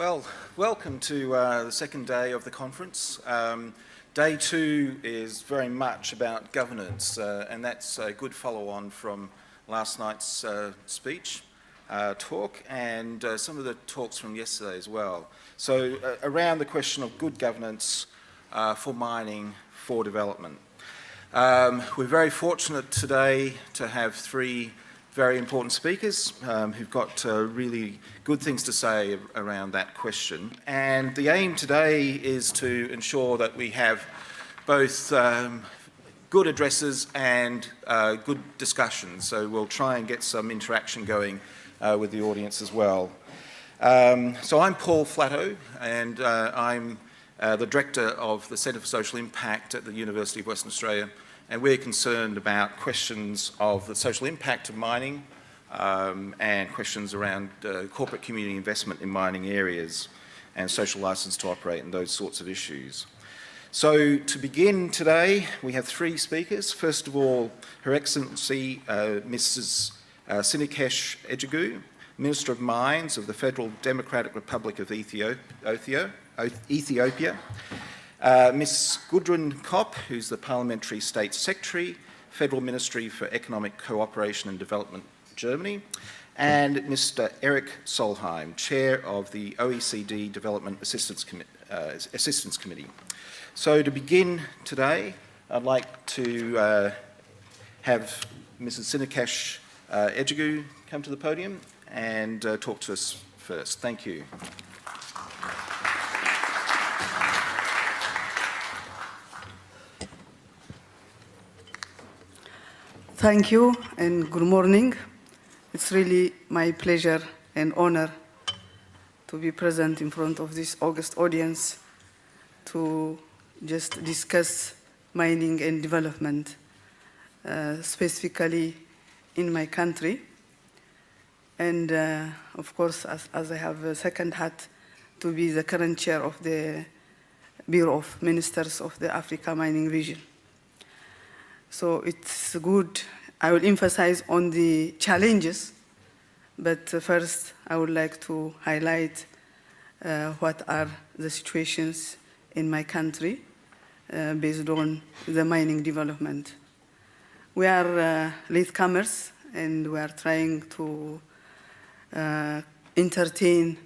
Well, welcome to the second day of the conference. Day two is very much about governance, and that's a good follow-on from last night's talk, and some of the talks from yesterday as well. So around the question of good governance for mining, for development. We're very fortunate today to have three very important speakers who've got really good things to say around that question. And the aim today is to ensure that we have both good addresses and good discussions. So we'll try and get some interaction going with the audience as well. So I'm Paul Flatto, and I'm the Director of the Centre for Social Impact at the University of Western Australia. And we're concerned about questions of the social impact of mining and questions around corporate community investment in mining areas and social licence to operate and those sorts of issues. So to begin today, we have three speakers. First of all, Her Excellency Mrs. Sinikesh Ejighu, Minister of Mines of the Federal Democratic Republic of Ethiopia. Ms. Gudrun Kopp, who's the Parliamentary State Secretary, Federal Ministry for Economic Cooperation and Development, Germany, and Mr. Eric Solheim, Chair of the OECD Development Assistance Committee. So to begin today, I'd like to have Mrs. Sinikesh Ejighu come to the podium and talk to us first. Thank you. Thank you and good morning. It's really my pleasure and honor to be present in front of this august audience to just discuss mining and development, specifically in my country. And of course, as I have a second hat to be the current chair of the Bureau of Ministers of the Africa Mining Vision. So it's good. I will emphasize on the challenges, but first I would like to highlight what are the situations in my country based on the mining development. We are latecomers and we are trying to entertain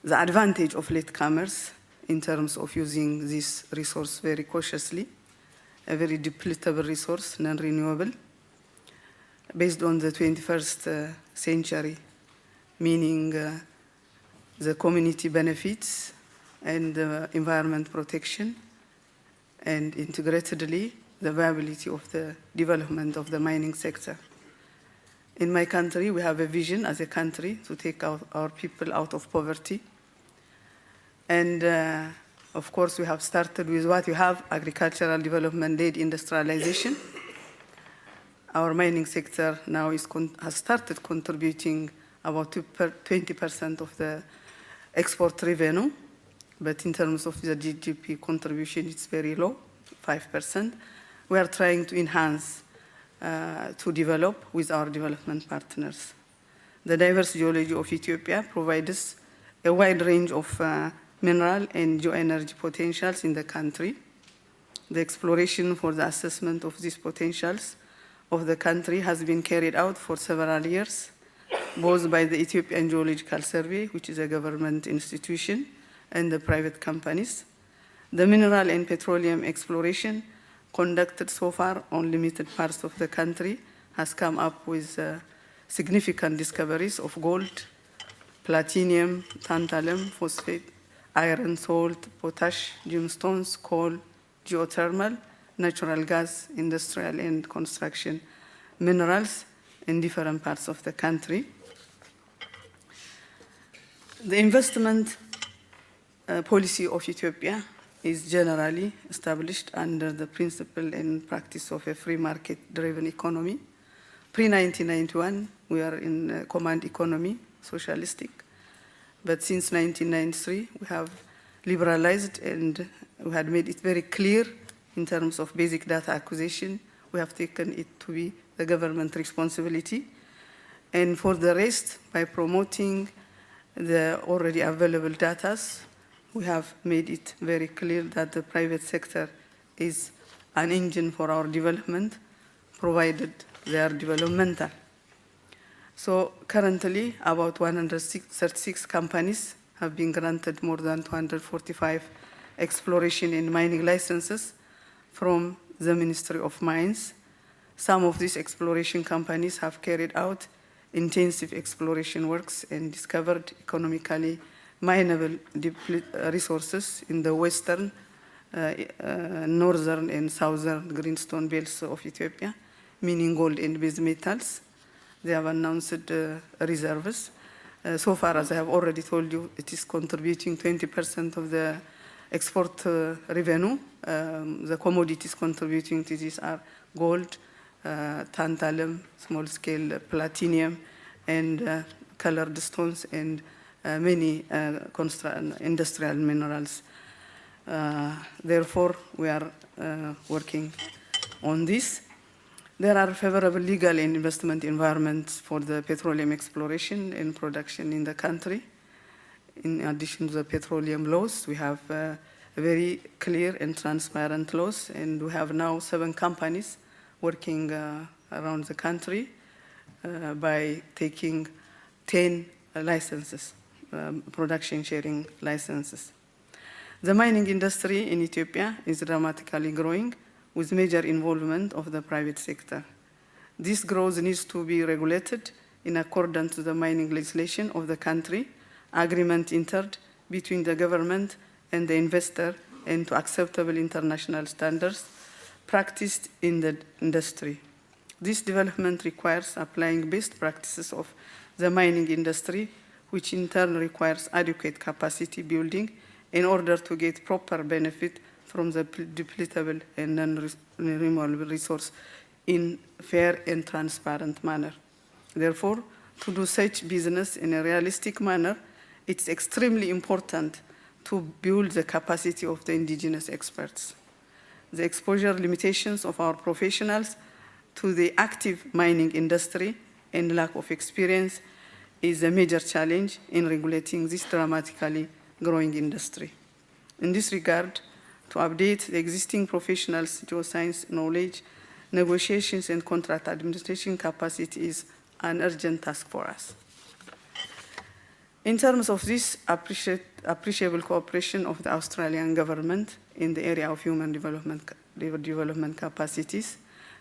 the advantage of latecomers in terms of using this resource very cautiously. A very depletable resource, non-renewable, based on the 21st century, meaning the community benefits and environment protection, and integratedly the viability of the development of the mining sector. In my country, we have a vision as a country to take our people out of poverty. And of course, we have started with what you have, agricultural development-led industrialization. Our mining sector now has started contributing about 20% of the export revenue, but in terms of the GDP contribution, it's very low, 5%. We are trying to enhance, to develop with our development partners. The diverse geology of Ethiopia provides a wide range of mineral and geoenergy potentials in the country. The exploration for the assessment of these potentials of the country has been carried out for several years, both by the Ethiopian Geological Survey, which is a government institution, and the private companies. The mineral and petroleum exploration conducted so far on limited parts of the country has come up with significant discoveries of gold, platinum, tantalum, phosphate, iron, salt, potash, gemstones, coal, geothermal, natural gas, industrial and construction minerals in different parts of the country. The investment policy of Ethiopia is generally established under the principle and practice of a free market-driven economy. Pre-1991, we are in a command economy, socialistic. But since 1993, we have liberalized and we had made it very clear in terms of basic data acquisition. We have taken it to be the government responsibility. And for the rest, by promoting the already available data, we have made it very clear that the private sector is an engine for our development, provided they are developmental. So currently, about 136 companies have been granted more than 245 exploration and mining licenses from the Ministry of Mines. Some of these exploration companies have carried out intensive exploration works and discovered economically mineable resources in the western, northern, and southern greenstone belts of Ethiopia, meaning gold and base metals. They have announced reserves. So far, as I have already told you, it is contributing 20% of the export revenue. The commodities contributing to this are gold, tantalum, small-scale platinum, and colored stones, and many industrial minerals. Therefore, we are working on this. There are favorable legal and investment environments for the petroleum exploration and production in the country. In addition to the petroleum laws, we have very clear and transparent laws, and we have now 7 companies working around the country by taking 10 licenses, production sharing licenses. The mining industry in Ethiopia is dramatically growing with major involvement of the private sector. This growth needs to be regulated in accordance to the mining legislation of the country, agreement entered between the government and the investor, and to acceptable international standards practiced in the industry. This development requires applying best practices of the mining industry, which in turn requires adequate capacity building in order to get proper benefit from the depletable and non-renewable resource in fair and transparent manner. Therefore, to do such business in a realistic manner, it's extremely important to build the capacity of the indigenous experts. The exposure limitations of our professionals to the active mining industry and lack of experience is a major challenge in regulating this dramatically growing industry. In this regard, to update the existing professionals' geoscience knowledge, negotiations and contract administration capacity is an urgent task for us. In terms of this appreciable cooperation of the Australian government in the area of human development capacities,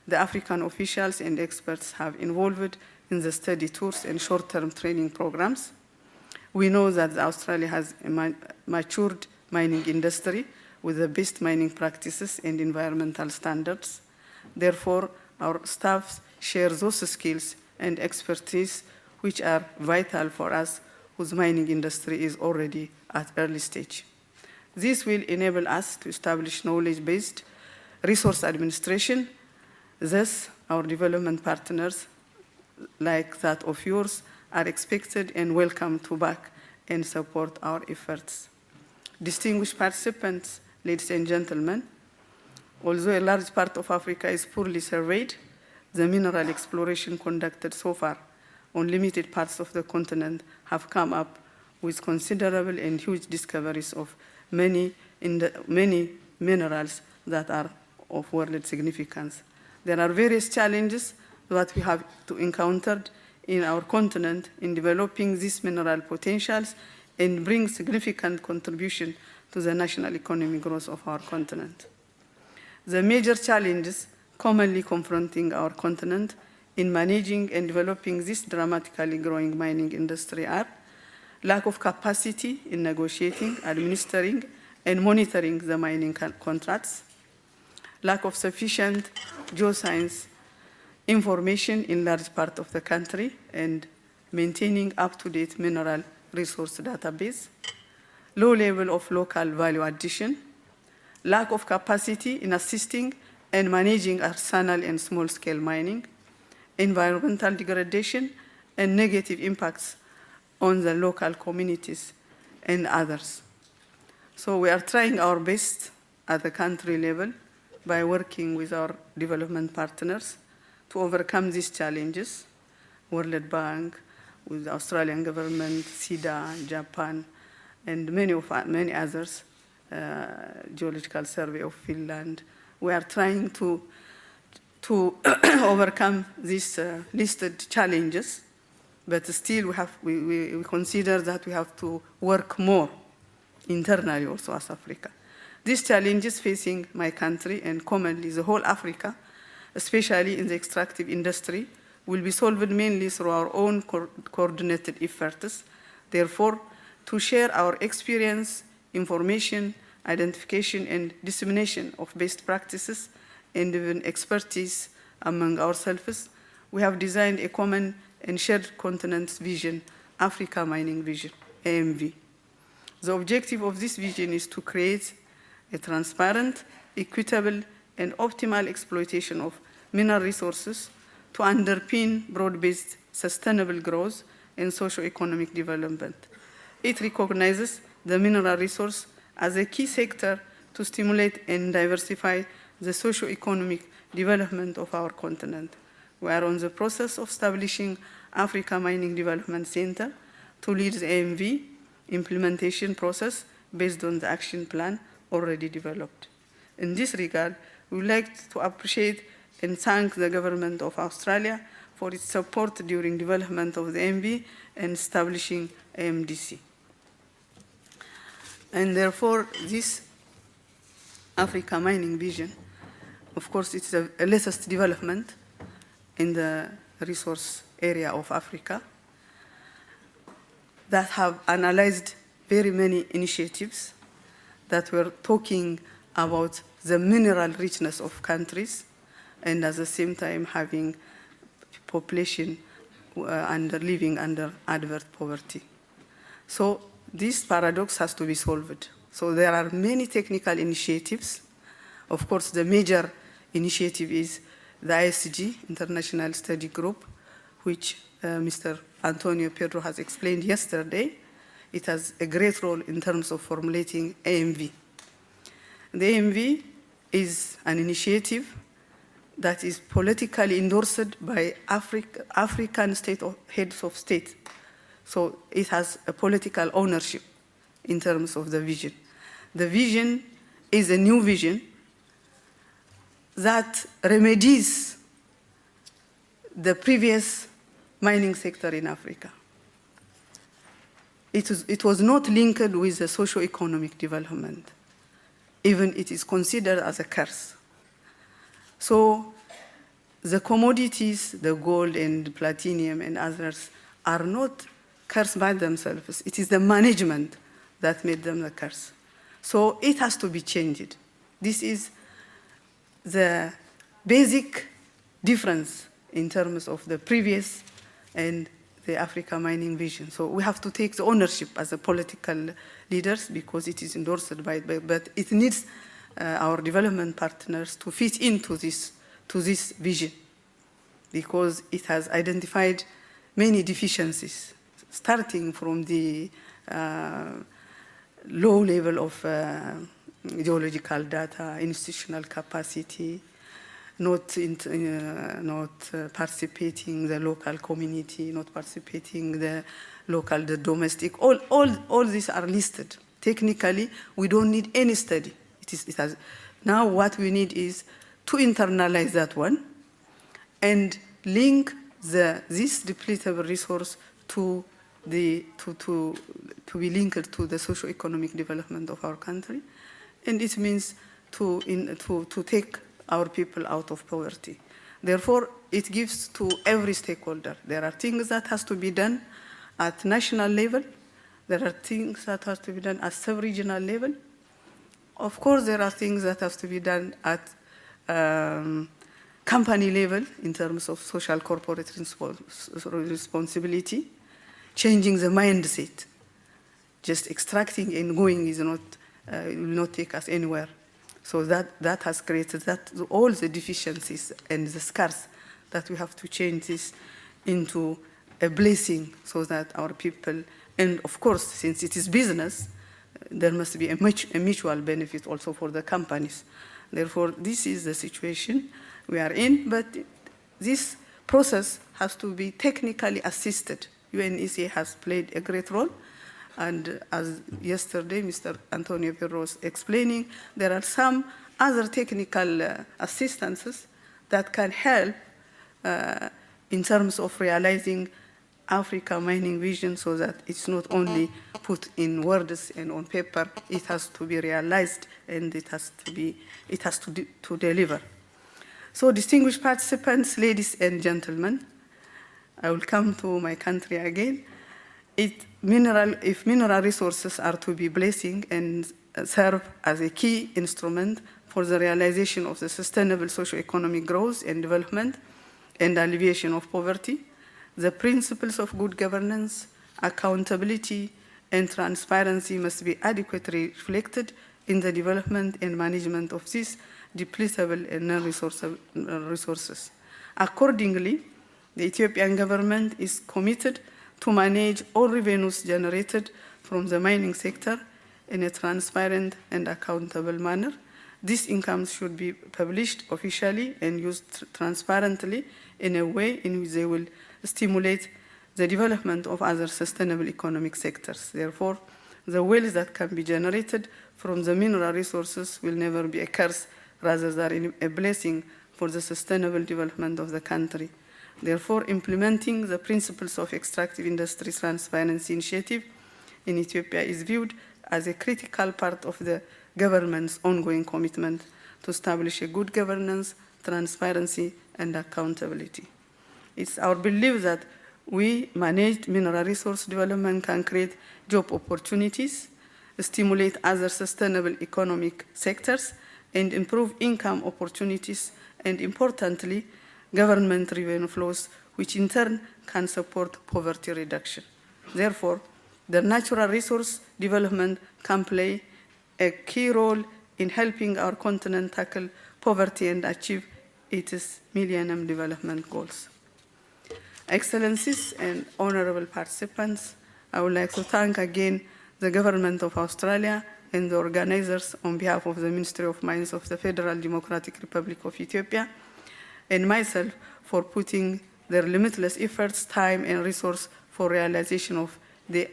the African officials and experts have involved in the study tours and short-term training programs. We know that Australia has a matured mining industry with the best mining practices and environmental standards. Therefore, our staff share those skills and expertise which are vital for us, whose mining industry is already at early stage. This will enable us to establish knowledge-based resource administration. Thus, our development partners, like that of yours, are expected and welcome to back and support our efforts. Distinguished participants, ladies and gentlemen, although a large part of Africa is poorly surveyed, the mineral exploration conducted so far on limited parts of the continent have come up with considerable and huge discoveries of many minerals that are of world significance. There are various challenges that we have to encounter in our continent in developing these mineral potentials and bring significant contribution to the national economic growth of our continent. The major challenges commonly confronting our continent in managing and developing this dramatically growing mining industry are lack of capacity in negotiating, administering, and monitoring the mining contracts, lack of sufficient geoscience information in large part of the country, and maintaining up-to-date mineral resource database, low level of local value addition, lack of capacity in assisting and managing artisanal and small-scale mining, environmental degradation, and negative impacts on the local communities and others. So we are trying our best at the country level by working with our development partners to overcome these challenges, World Bank, with the Australian government, SIDA, Japan, and many others, Geological Survey of Finland. We are trying to overcome these listed challenges, but still we consider that we have to work more internally also as Africa. These challenges facing my country and commonly the whole Africa, especially in the extractive industry, will be solved mainly through our own coordinated efforts. Therefore, to share our experience, information, identification, and dissemination of best practices and even expertise among ourselves, we have designed a common and shared continent's vision, Africa Mining Vision, AMV. The objective of this vision is to create a transparent, equitable, and optimal exploitation of mineral resources to underpin broad-based sustainable growth and socio-economic development. It recognizes the mineral resource as a key sector to stimulate and diversify the socio-economic development of our continent. We are on the process of establishing Africa Mining Development Center to lead the AMV implementation process based on the action plan already developed. In this regard, we would like to appreciate and thank the government of Australia for its support during development of the AMV and establishing AMDC. And therefore, this Africa Mining Vision, of course, it's the latest development in the resource area of Africa that have analyzed very many initiatives that were talking about the mineral richness of countries and at the same time having population living under adverse poverty. So this paradox has to be solved. So there are many technical initiatives. Of course, the major initiative is the ISG, International Study Group, which Mr. Antonio Pedro has explained yesterday. It has a great role in terms of formulating AMV. The AMV is an initiative that is politically endorsed by African heads of state. So it has a political ownership in terms of the vision. The vision is a new vision that remedies the previous mining sector in Africa. It was not linked with the socio-economic development. Even it is considered as a curse. So the commodities, the gold and platinum and others, are not cursed by themselves. It is the management that made them the curse. So it has to be changed. This is the basic difference in terms of the previous and the Africa Mining Vision. So we have to take the ownership as a political leaders because it is endorsed by but it needs our development partners to fit into this vision because it has identified many deficiencies, starting from the low level of geological data, institutional capacity, not participating the local community, not participating the local, the domestic. All these are listed. Technically, we don't need any study. Now what we need is to internalize that one and link this depletable resource to be linked to the socio-economic development of our country. And it means to take our people out of poverty. Therefore, it gives to every stakeholder. There are things that has to be done at national level. There are things that has to be done at sub-regional level. Of course, there are things that have to be done at company level in terms of social corporate responsibility, changing the mindset. Just extracting and going will not take us anywhere. So that has created all the deficiencies and the scars that we have to change this into a blessing so that our people, and of course, since it is business, there must be a mutual benefit also for the companies. Therefore, this is the situation we are in, but this process has to be technically assisted UNECA has played a great role. And as yesterday Mr. Antonio Pirro was explaining, there are some other technical assistances that can help in terms of realizing Africa mining vision, so that it's not only put in words and on paper, it has to be realized and it has to deliver. So distinguished participants, ladies and gentlemen, I will come to my country again. If mineral resources are to be blessing and serve as a key instrument for the realization of the sustainable socio-economic growth and development and alleviation of poverty, the principles of good governance, accountability, and transparency must be adequately reflected in the development and management of these depletable and non-resources. Accordingly, the Ethiopian government is committed to manage all revenues generated from the mining sector in a transparent and accountable manner. These incomes should be published officially and used transparently in a way in which they will stimulate the development of other sustainable economic sectors. Therefore, the wealth that can be generated from the mineral resources will never be a curse, rather than a blessing for the sustainable development of the country. Therefore, implementing the principles of extractive industry transparency initiative in Ethiopia is viewed as a critical part of the government's ongoing commitment to establish a good governance, transparency, and accountability. It's our belief that we managed mineral resource development can create job opportunities, stimulate other sustainable economic sectors, and improve income opportunities, and importantly, government revenue flows, which in turn can support poverty reduction. Therefore, the natural resource development can play a key role in helping our continent tackle poverty and achieve its Millennium Development Goals. Excellencies and honorable participants, I would like to thank again the Government of Australia and the organizers on behalf of the Ministry of Mines of the Federal Democratic Republic of Ethiopia and myself for putting their limitless efforts, time, and resource for realization of the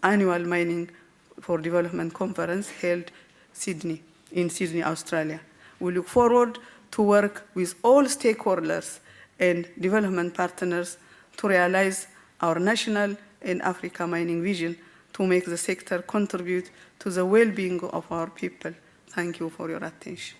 annual Mining for Development Conference held in Sydney, Australia. We look forward to work with all stakeholders and development partners to realize our national and Africa mining vision to make the sector contribute to the well-being of our people. Thank you for your attention.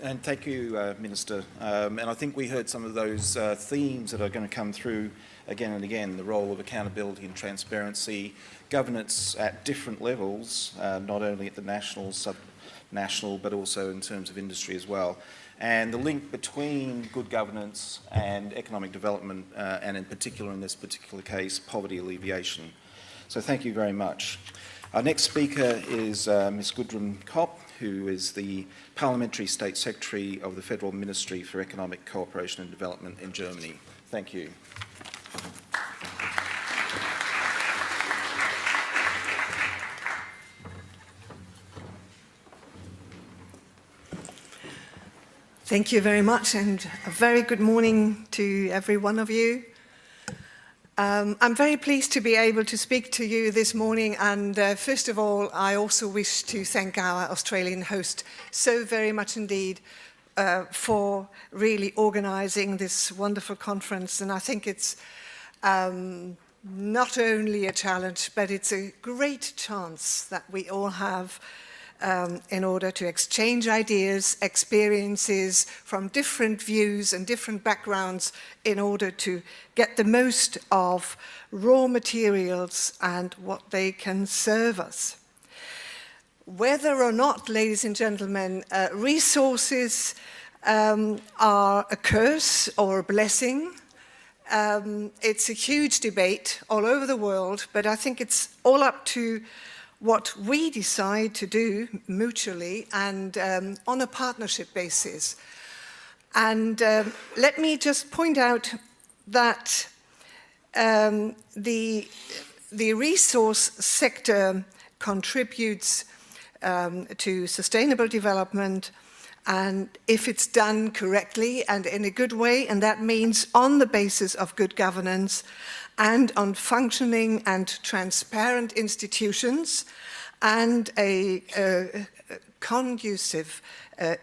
And thank you, Minister. And I think we heard some of those themes that are going to come through again and again, the role of accountability and transparency, governance at different levels, not only at the national, sub-national, but also in terms of industry as well. And the link between good governance and economic development, and in particular, in this particular case, poverty alleviation. So thank you very much. Our next speaker is Ms. Gudrun Kopp, who is the Parliamentary State Secretary of the Federal Ministry for Economic Cooperation and Development in Germany. Thank you. Thank you very much, and a very good morning to every one of you. I'm very pleased to be able to speak to you this morning, and first of all, I also wish to thank our Australian host so very much indeed for really organising this wonderful conference. And I think it's not only a challenge, but it's a great chance that we all have in order to exchange ideas, experiences from different views and different backgrounds in order to get the most of raw materials and what they can serve us. Whether or not, ladies and gentlemen, resources are a curse or a blessing, it's a huge debate all over the world, but I think it's all up to what we decide to do mutually and on a partnership basis. And let me just point out that the resource sector contributes to sustainable development, and if it's done correctly and in a good way, and that means on the basis of good governance and on functioning and transparent institutions and a conducive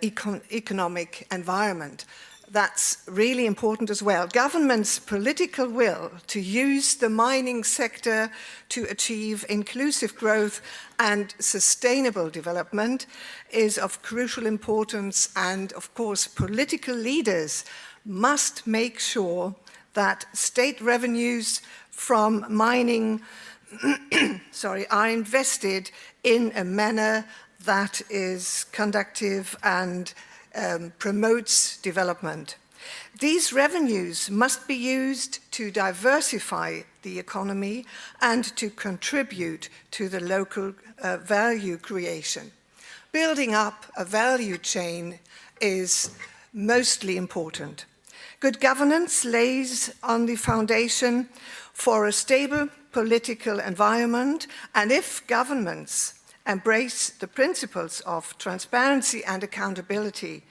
economic environment. That's really important as well. Government's political will to use the mining sector to achieve inclusive growth and sustainable development is of crucial importance, and of course political leaders must make sure that state revenues from mining are invested in a manner that is conducive and promotes development. These revenues must be used to diversify the economy and to contribute to the local value creation. Building up a value chain is mostly important. Good governance lays on the foundation for a stable political environment, and if governments embrace the principles of transparency and accountability,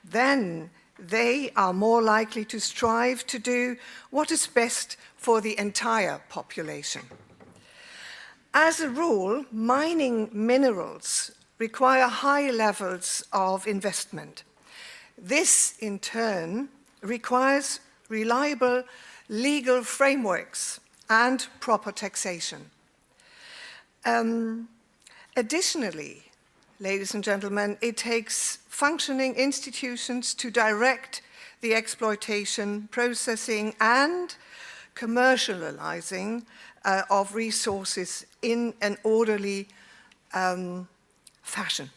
then they are more likely to strive to do what is best for the entire population. As a rule, mining minerals require high levels of investment. This, in turn, requires reliable legal frameworks and proper taxation. Additionally, ladies and gentlemen, it takes functioning institutions to direct the exploitation, processing, and commercializing of resources in an orderly fashion.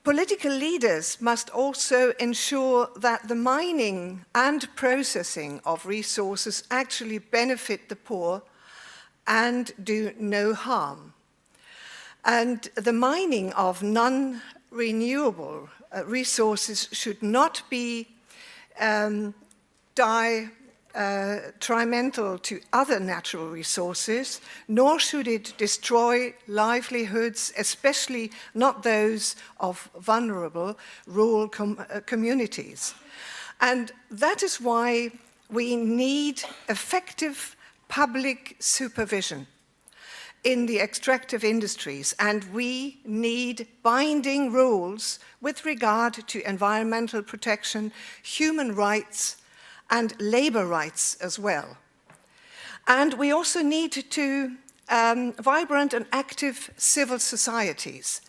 Political leaders must also ensure that the mining and processing of resources actually benefit the poor and do no harm. And the mining of non-renewable resources should not be detrimental to other natural resources, nor should it destroy livelihoods, especially not those of vulnerable rural communities. And that is why we need effective public supervision in the extractive industries, and we need binding rules with regard to environmental protection, human rights, and labor rights as well. And we also need to vibrant and active civil societies.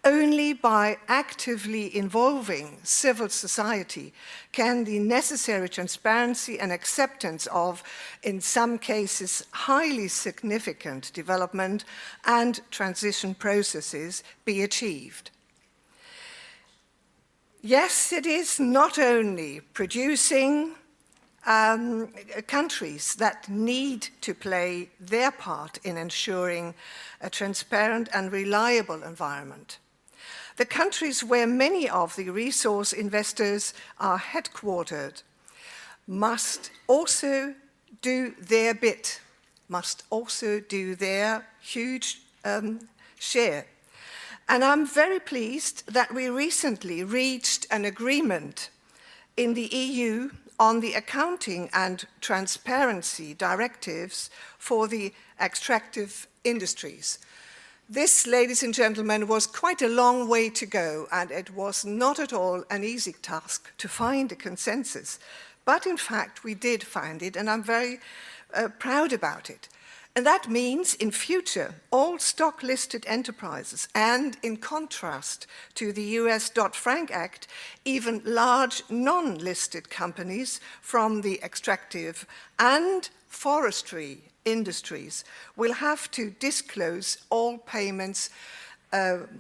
Only by actively involving civil society can the necessary transparency and acceptance of, in some cases, highly significant development and transition processes be achieved. Yes, it is not only producing countries that need to play their part in ensuring a transparent and reliable environment. The countries where many of the resource investors are headquartered must also do their bit, must also do their huge share. And I'm very pleased that we recently reached an agreement in the EU on the accounting and transparency directives for the extractive industries. This, ladies and gentlemen, was quite a long way to go, and it was not at all an easy task to find a consensus. But in fact, we did find it, and I'm very proud about it. And that means in future, all stock-listed enterprises, and in contrast to the US Dodd-Frank Act, even large non-listed companies from the extractive and forestry industries will have to disclose all payments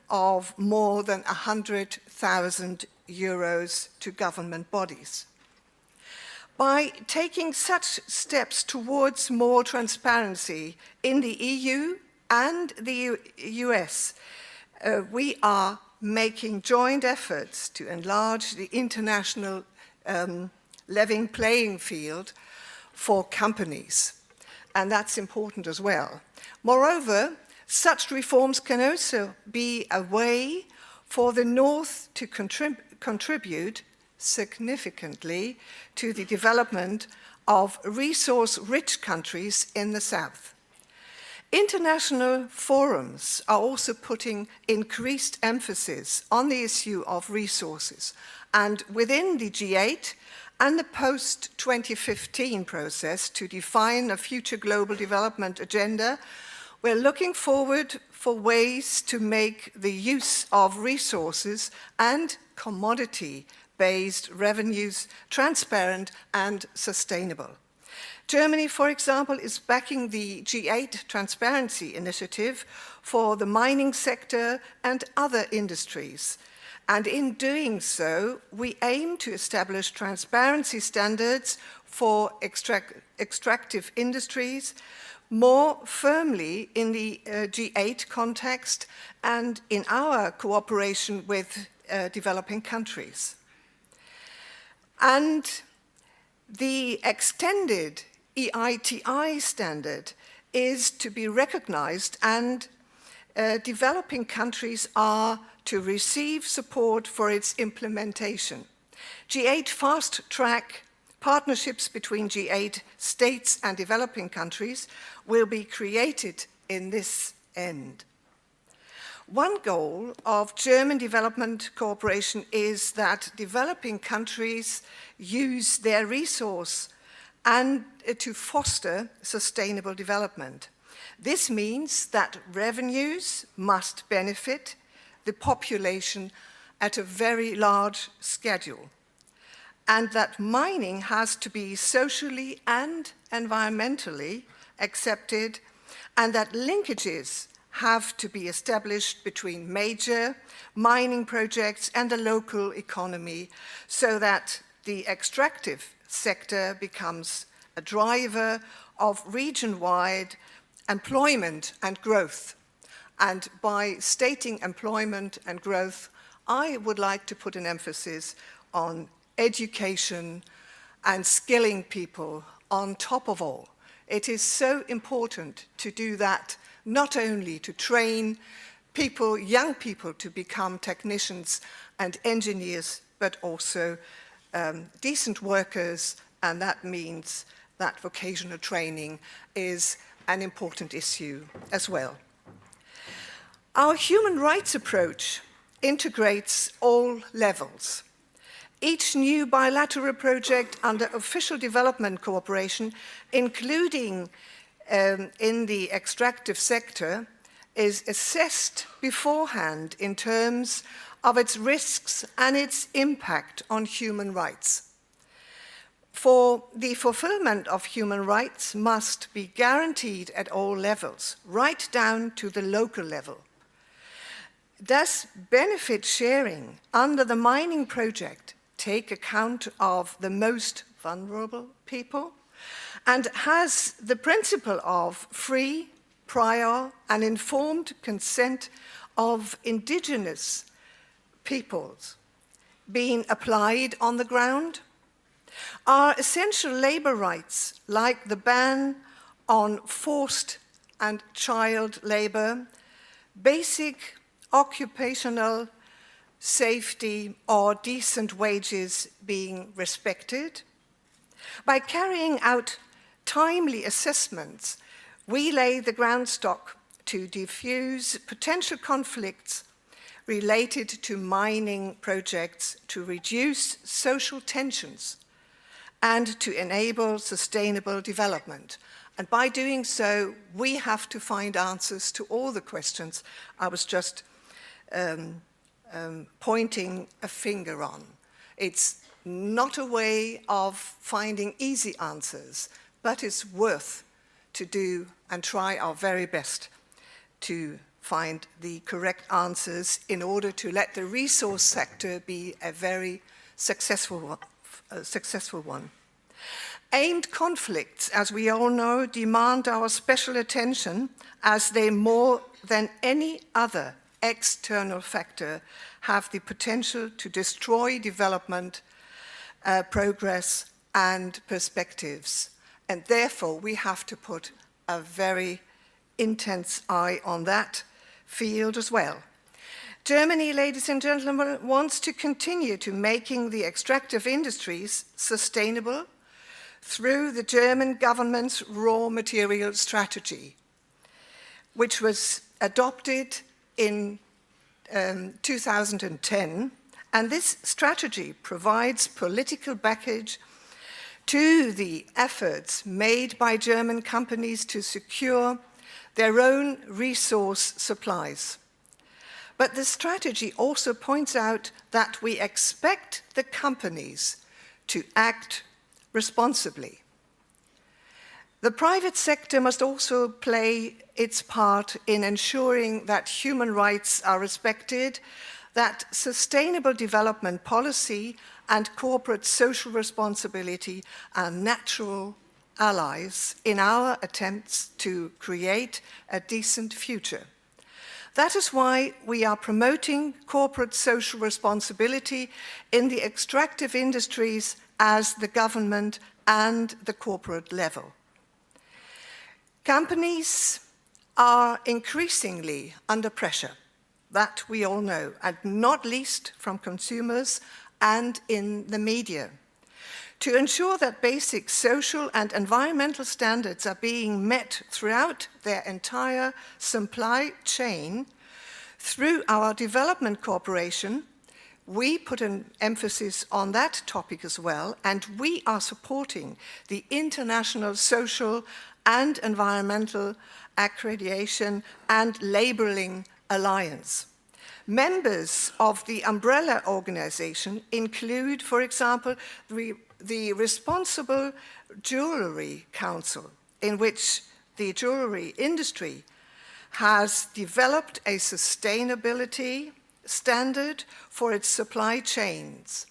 of more than 100,000 euros to government bodies. By taking such steps towards more transparency in the EU and the US, we are making joint efforts to enlarge the international level playing field for companies. And that's important as well. Moreover, Such reforms can also be a way for the North to contribute significantly to the development of resource-rich countries in the South. International forums are also putting increased emphasis on the issue of resources, and within the G8 and the post-2015 process to define a future global development agenda, we're looking forward for ways to make the use of resources and commodity-based revenues transparent and sustainable. Germany, for example, is backing the G8 Transparency Initiative for the mining sector and other industries. And in doing so, we aim to establish transparency standards for extractive industries more firmly in the G8 context and in our cooperation with developing countries. And the extended EITI standard is to be recognized, and developing countries are to receive support for its implementation. G8 fast-track partnerships between G8 states and developing countries will be created in this end. One goal of German development cooperation is that developing countries use their resource and to foster sustainable development. This means that revenues must benefit the population at a very large schedule, and that mining has to be socially and environmentally accepted, and that linkages have to be established between major mining projects and the local economy so that the extractive sector becomes a driver of region-wide employment and growth. And by stating employment and growth, I would like to put an emphasis on education and skilling people on top of all. It is so important to do that, not only to train people, young people, to become technicians and engineers, but also decent workers, and that means that vocational training is an important issue as well. Our human rights approach integrates all levels. Each new bilateral project under official development cooperation, including in the extractive sector, is assessed beforehand in terms of its risks and its impact on human rights. For the fulfillment of human rights must be guaranteed at all levels, right down to the local level. Does benefit sharing under the mining project take account of the most vulnerable people? And has the principle of free, prior, and informed consent of indigenous peoples been applied on the ground? Are essential labor rights, like the ban on forced and child labor, basic occupational safety, or decent wages being respected? By carrying out timely assessments, we lay the groundstock to diffuse potential conflicts related to mining projects, to reduce social tensions, and to enable sustainable development. And by doing so, we have to find answers to all the questions I was just pointing a finger on. It's not a way of finding easy answers, but it's worth to do and try our very best to find the correct answers in order to let the resource sector be a very successful one. Aimed conflicts, as we all know, demand our special attention, as they more than any other external factor have the potential to destroy development, progress, and perspectives. And therefore, we have to put a very intense eye on that field as well. Germany, ladies and gentlemen, wants to continue to making the extractive industries sustainable through the German government's raw material strategy, which was adopted in 2010. And this strategy provides political backing to the efforts made by German companies to secure their own resource supplies. But the strategy also points out that we expect the companies to act responsibly. The private sector must also play its part in ensuring that human rights are respected, that sustainable development policy and corporate social responsibility are natural allies in our attempts to create a decent future. That is why we are promoting corporate social responsibility in the extractive industries as the government and the corporate level. Companies are increasingly under pressure, that we all know, and not least from consumers and in the media, to ensure that basic social and environmental standards are being met throughout their entire supply chain. Through our development cooperation, we put an emphasis on that topic as well, and we are supporting the International Social and Environmental Accreditation and Labeling Alliance. Members of the umbrella organization include, for example, the Responsible Jewelry Council, in which the jewelry industry has developed a sustainability standard for its supply chains.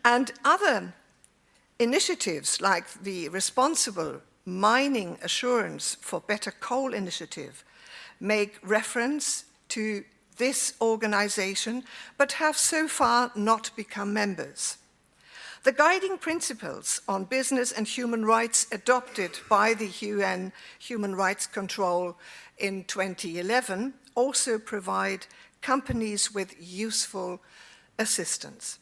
And other initiatives like the Responsible Mining Assurance for Better Coal initiative make reference to this organization, but have so far not become members. The guiding principles on business and human rights adopted by the UN Human Rights Control in 2011 also provide companies with useful assistance.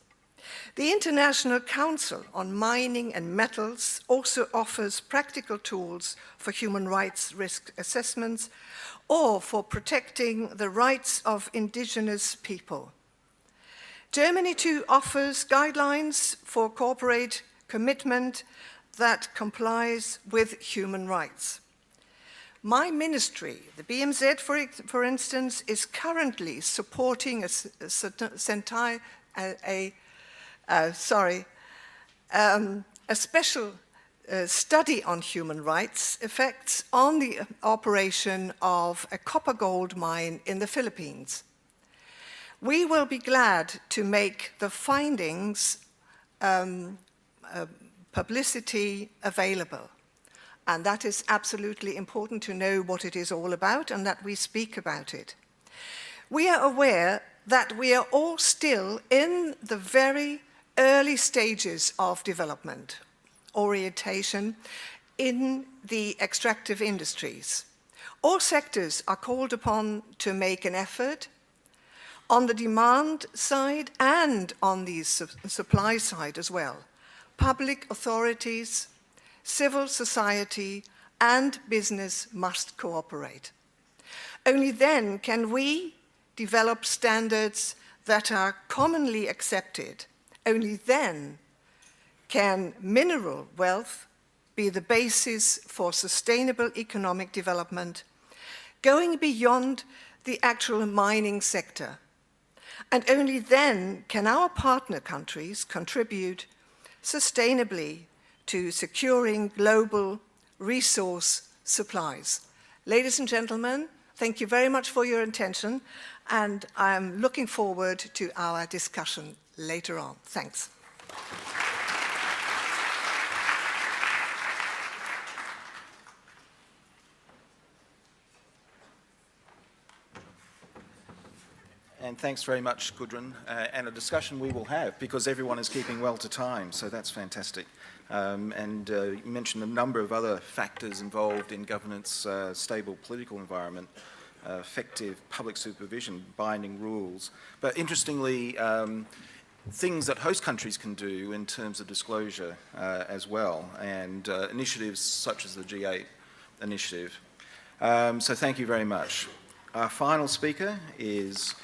The International Council on Mining and Metals also offers practical tools for human rights risk assessments or for protecting the rights of indigenous people. Germany too offers guidelines for corporate commitment that complies with human rights. My ministry, the BMZ, for instance, is currently supporting a special study on human rights effects on the operation of a copper gold mine in the Philippines. We will be glad to make the findings publicity available. And that is absolutely important to know what it is all about and that we speak about it. We are aware that we are all still in the very early stages of development, orientation in the extractive industries. All sectors are called upon to make an effort on the demand side and on the supply side as well. Public authorities, civil society, and business must cooperate. Only then can we develop standards that are commonly accepted. Only then can mineral wealth be the basis for sustainable economic development, going beyond the actual mining sector. And only then can our partner countries contribute sustainably to securing global resource supplies. Ladies and gentlemen, thank you very much for your attention, and I'm looking forward to our discussion later on. Thanks. and thanks very much, Gudrun, and a discussion we will have because everyone is keeping well to time, so that's fantastic. You mentioned a number of other factors involved in governance, stable political environment, effective public supervision, binding rules. But interestingly, things that host countries can do in terms of disclosure as well, and initiatives such as the G8 initiative. So thank you very much. Our final speaker is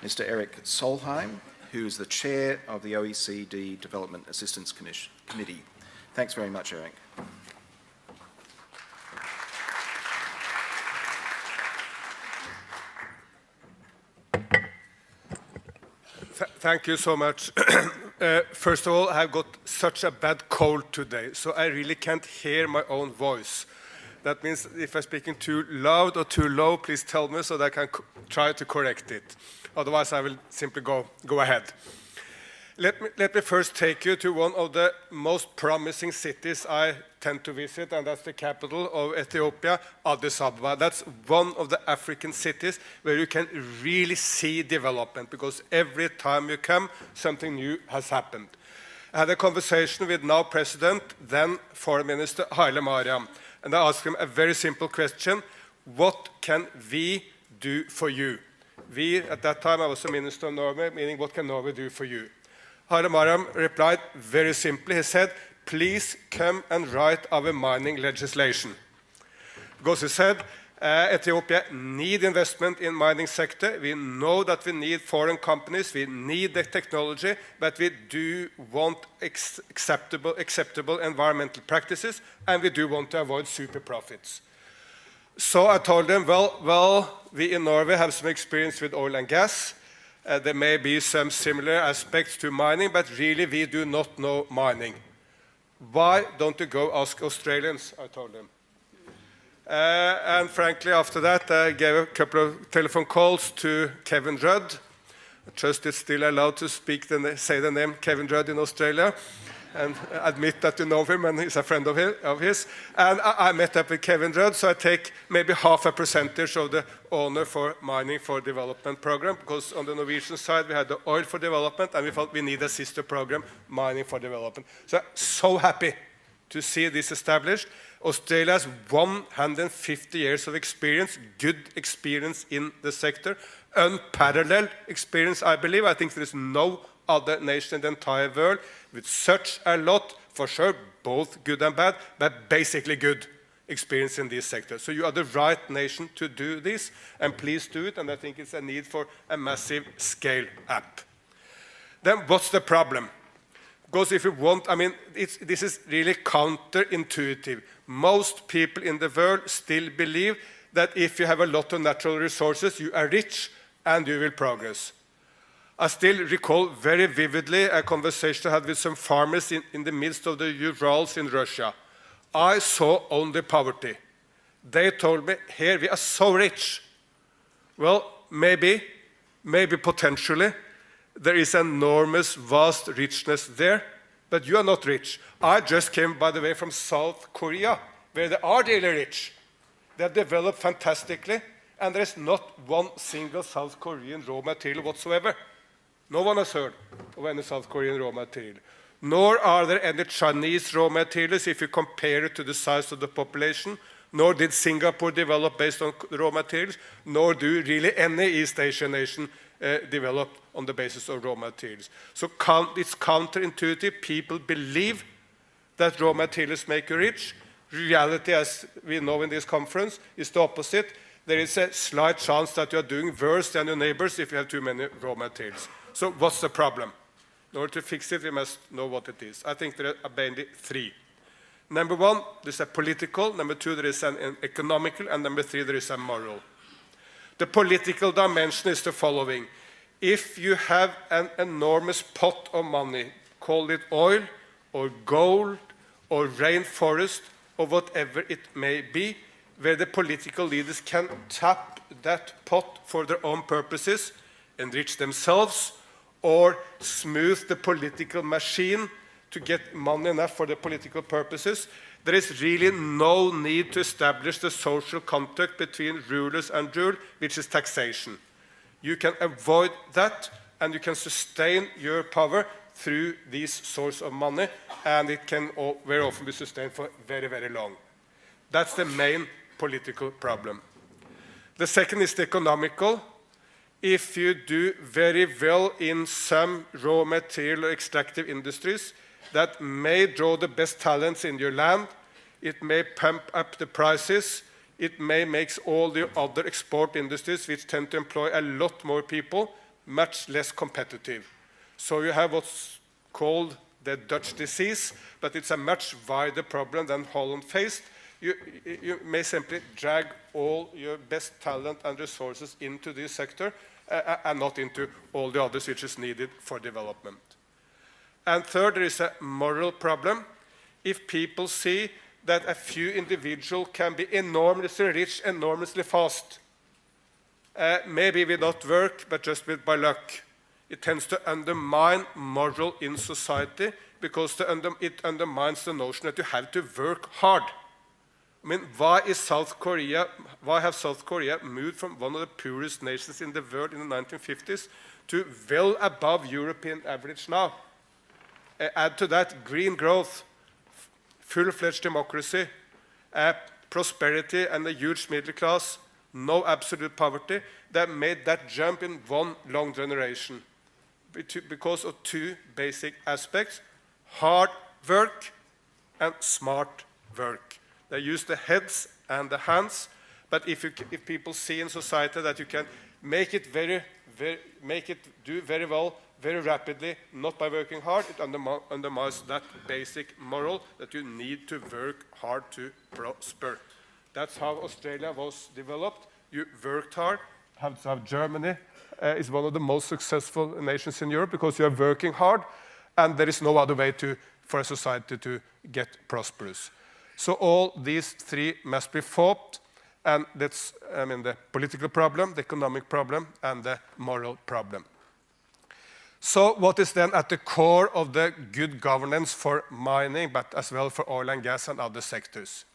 Mr. Eric Solheim, who is the chair of the OECD Development Assistance Committee. Thanks very much, Eric. Thank you so much. First of all, I've got such a bad cold today, so I really can't hear my own voice. That means if I'm speaking too loud or too low, please tell me so that I can try to correct it. Otherwise, I will simply go ahead. Let me first take you to one of the most promising cities I tend to visit, and that's the capital of Ethiopia, Addis Ababa. That's one of the African cities where you can really see development, because every time you come, something new has happened. I had a conversation with now President, then Foreign Minister Haile Mariam, and I asked him a very simple question: what can we do for you? We, at that time, I was the Minister of Norway, meaning what can Norway do for you? Haile Mariam replied very simply. He said, please come and write our mining legislation. Because he said, Ethiopia need investment in mining sector. We know that we need foreign companies. We need the technology, but we do want acceptable environmental practices, and we do want to avoid super profits. So I told them, well, we in Norway have some experience with oil and gas. There may be some similar aspects to mining, but really we do not know mining. Why don't you go ask Australians, I told them. And frankly, after that, I gave a couple of telephone calls to Kevin Rudd. I trust it's still allowed to say the name Kevin Rudd in Australia, and admit that you know him and he's a friend of his. And I met up with Kevin Rudd, so I take maybe 0.5% of the honor for Mining for Development program, because on the Norwegian side we had the Oil for Development, and we felt we need a sister program, Mining for Development. So happy to see this established. Australia has 150 years of experience, good experience in the sector, unparalleled experience, I believe. I think there is no other nation in the entire world with such a lot, for sure, both good and bad, but basically good experience in this sector. So you are the right nation to do this, and please do it, and I think it's a need for a massive scale up. Then what's the problem? Because if you want, this is really counterintuitive. Most people in the world still believe that if you have a lot of natural resources, you are rich and you will progress. I still recall very vividly a conversation I had with some farmers in the midst of the Urals in Russia. I saw only poverty. They told me, here we are so rich. Well, maybe potentially, there is enormous, vast richness there, but you are not rich. I just came, by the way, from South Korea, where they are really rich. They have developed fantastically, and there is not one single South Korean raw material whatsoever. No one has heard of any South Korean raw material. Nor are there any Chinese raw materials if you compare it to the size of the population. Nor did Singapore develop based on raw materials. Nor do really any East Asian nation develop on the basis of raw materials. So it's counterintuitive. People believe that raw materials make you rich. Reality, as we know in this conference, is the opposite. There is a slight chance that you are doing worse than your neighbors if you have too many raw materials. So what's the problem? In order to fix it, we must know what it is. I think there are mainly three. Number one, there's a political. Number two, there is an economical. And number three, there is a moral. The political dimension is the following. If you have an enormous pot of money, call it oil or gold or rainforest or whatever it may be, where the political leaders can tap that pot for their own purposes, enrich themselves, or smooth the political machine to get money enough for the political purposes, there is really no need to establish the social contract between rulers and rule, which is taxation. You can avoid that, and you can sustain your power through these sources of money, and it can very often be sustained for very, very long. That's the main political problem. The second is the economical. If you do very well in some raw material or extractive industries that may draw the best talents in your land, it may pump up the prices, it may make all the other export industries, which tend to employ a lot more people, much less competitive. So you have what's called the Dutch disease, but it's a much wider problem than Holland faced. You may simply drag all your best talent and resources into this sector and not into all the others which is needed for development. And third, there is a moral problem. If people see that a few individuals can be enormously rich, enormously fast, maybe without work, but just by luck, it tends to undermine moral in society because it undermines the notion that you have to work hard. I mean, why have South Korea moved from one of the poorest nations in the world in the 1950s to well above European average now? Add to that green growth, full-fledged democracy, prosperity and a huge middle class, no absolute poverty, that made that jump in one long generation because of two basic aspects: hard work and smart work. They use the heads and the hands, but if people see in society that you can make it do very well, very rapidly, not by working hard, it undermines that basic moral that you need to work hard to prosper. That's how Australia was developed. You worked hard. How Germany is one of the most successful nations in Europe because you are working hard, and there is no other way for a society to get prosperous. So all these three must be fought, and that's the political problem, the economic problem, and the moral problem. So what is then at the core of the good governance for mining, but as well for oil and gas and other sectors?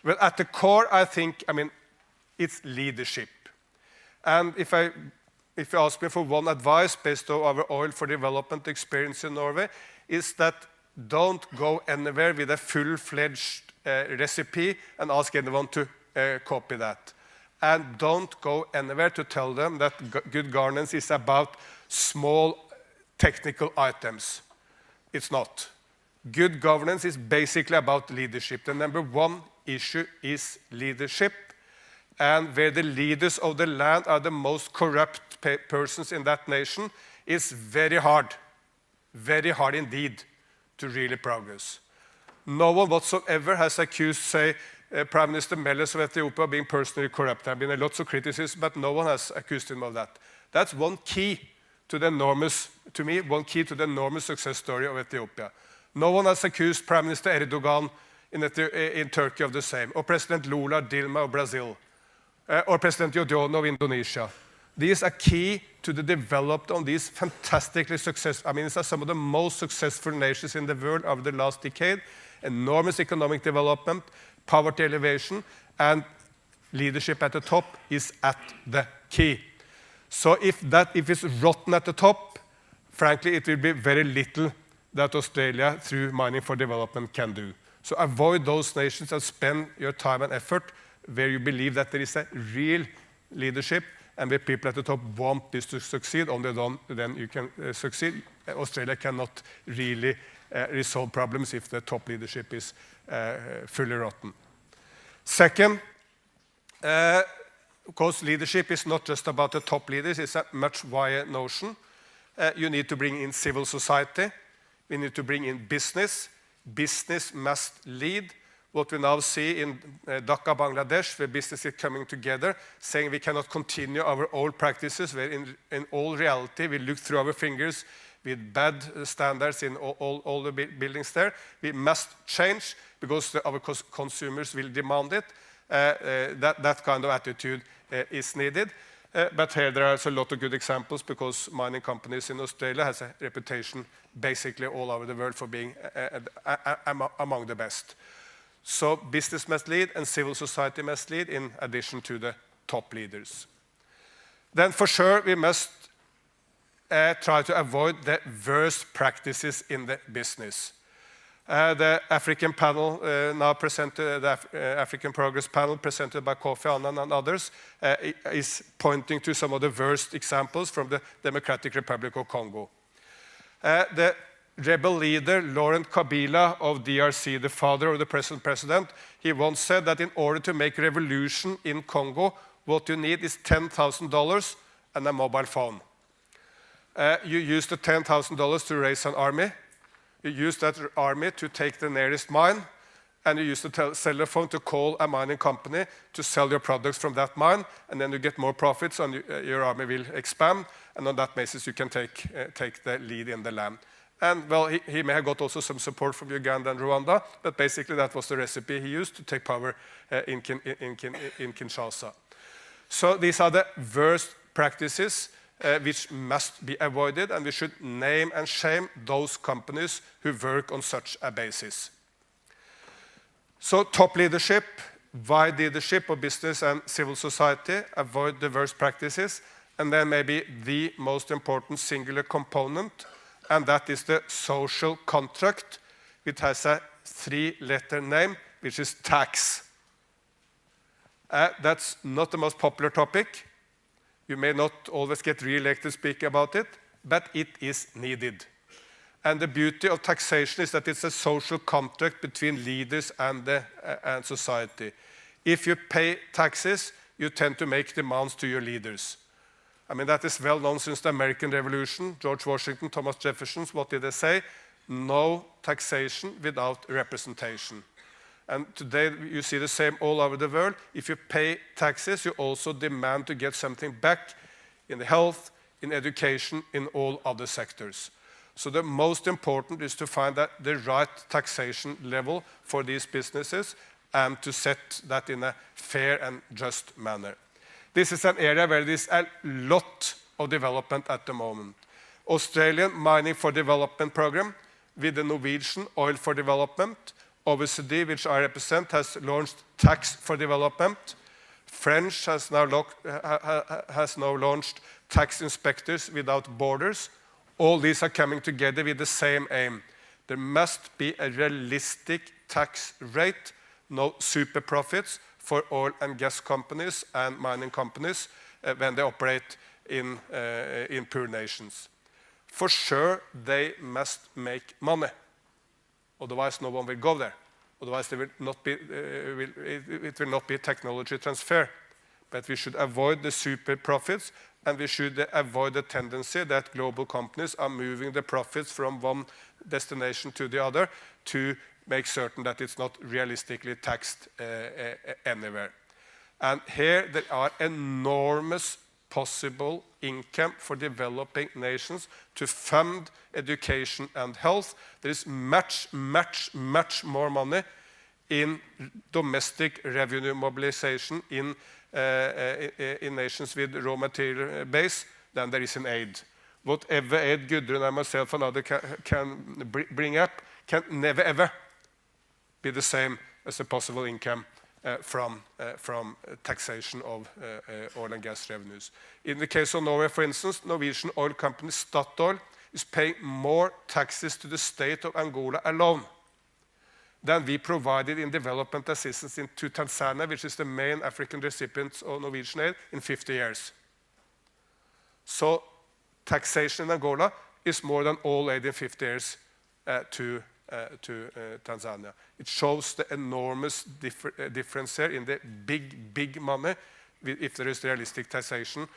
Well, at the core, I think, it's leadership. And if you ask me for one advice based on our oil for development experience in Norway, is that don't go anywhere with a full-fledged recipe and ask anyone to copy that. And don't go anywhere to tell them that good governance is about small technical items. It's not. Good governance is basically about leadership. The number one issue is leadership. And where the leaders of the land are the most corrupt persons in that nation, it's very hard indeed, to really progress. No one whatsoever has accused, say, Prime Minister Meles of Ethiopia of being personally corrupt. There have been lots of criticism, but no one has accused him of that. That's one key to the enormous success story of Ethiopia. No one has accused Prime Minister Erdogan in Turkey of the same, or President Lula Dilma of Brazil, or President Yudhoyono of Indonesia. These are key to the development of these fantastically successful, these are some of the most successful nations in the world over the last decade. Enormous economic development, poverty elevation, and leadership at the top is at the key. So if it's rotten at the top, frankly, it will be very little that Australia, through mining for development, can do. So avoid those nations and spend your time and effort where you believe that there is a real leadership and where people at the top want this to succeed. Only then you can succeed. Australia cannot really resolve problems if the top leadership is fully rotten. Second, of course, leadership is not just about the top leaders. It's a much wider notion. You need to bring in civil society. We need to bring in business. Business must lead. What we now see in Dhaka, Bangladesh, where business is coming together, saying we cannot continue our old practices, where in all reality we look through our fingers with bad standards in all the buildings there. We must change because our consumers will demand it. That kind of attitude is needed. But here there are a lot of good examples because mining companies in Australia has a reputation basically all over the world for being among the best. So business must lead and civil society must lead in addition to the top leaders. Then for sure we must try to avoid the worst practices in the business. The African panel now presented, the African Progress panel presented by Kofi Annan and others, is pointing to some of the worst examples from the Democratic Republic of Congo. The rebel leader Laurent Kabila of DRC, the father of the present president, he once said that in order to make revolution in Congo, what you need is $10,000 and a mobile phone. You use the $10,000 to raise an army. You use that army to take the nearest mine, and you use the cellular phone to call a mining company to sell your products from that mine, and then you get more profits and your army will expand, and on that basis you can take the lead in the land. And well, he may have got also some support from Uganda and Rwanda, but basically that was the recipe he used to take power in Kinshasa. So these are the worst practices which must be avoided, and we should name and shame those companies who work on such a basis. So top leadership, wide leadership of business and civil society, avoid the worst practices, and then maybe the most important singular component, and that is the social contract, which has a three-letter name, which is tax. That's not the most popular topic. You may not always get re-elected to speak about it, but it is needed. And the beauty of taxation is that it's a social contract between leaders and society. If you pay taxes, you tend to make demands to your leaders. I mean, that is well known since the American Revolution. George Washington, Thomas Jefferson, what did they say? No taxation without representation. And today you see the same all over the world. If you pay taxes, you also demand to get something back in the health, in education, in all other sectors. So the most important is to find the right taxation level for these businesses and to set that in a fair and just manner. This is an area where there is a lot of development at the moment. Australian Mining for Development program with the Norwegian Oil for Development. OECD, which I represent, has launched Tax for Development. French has now launched Tax Inspectors Without Borders. All these are coming together with the same aim. There must be a realistic tax rate, no super profits for oil and gas companies and mining companies when they operate in poor nations. For sure, they must make money. Otherwise, no one will go there. Otherwise, there will not be, it will not be technology transfer. But we should avoid the super profits, and we should avoid the tendency that global companies are moving the profits from one destination to the other to make certain that it's not realistically taxed anywhere. And here there are enormous possible income for developing nations to fund education and health. There is much, much, much more money in domestic revenue mobilization in nations with raw material base than there is in aid. Whatever aid Gudrun and myself and others can bring up can never ever be the same as the possible income from taxation of oil and gas revenues. In the case of Norway, for instance, Norwegian oil company Statoil is paying more taxes to the state of Angola alone than we provided in development assistance to Tanzania, which is the main African recipient of Norwegian aid, in 50 years. So taxation in Angola is more than all aid in 50 years to Tanzania. It shows the enormous difference here in the big money, if there is realistic taxation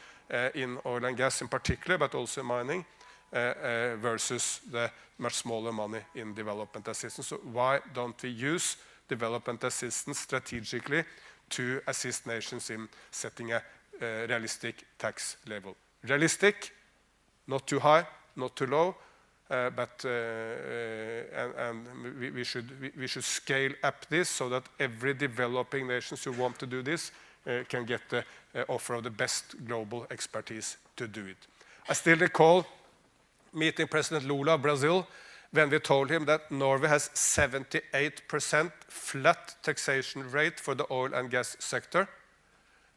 in oil and gas in particular, but also mining, versus the much smaller money in development assistance. So why don't we use development assistance strategically to assist nations in setting a realistic tax level? Realistic, not too high, not too low, but we should scale up this so that every developing nations who want to do this can get the offer of the best global expertise to do it. I still recall meeting President Lula of Brazil when we told him that Norway has 78% flat taxation rate for the oil and gas sector.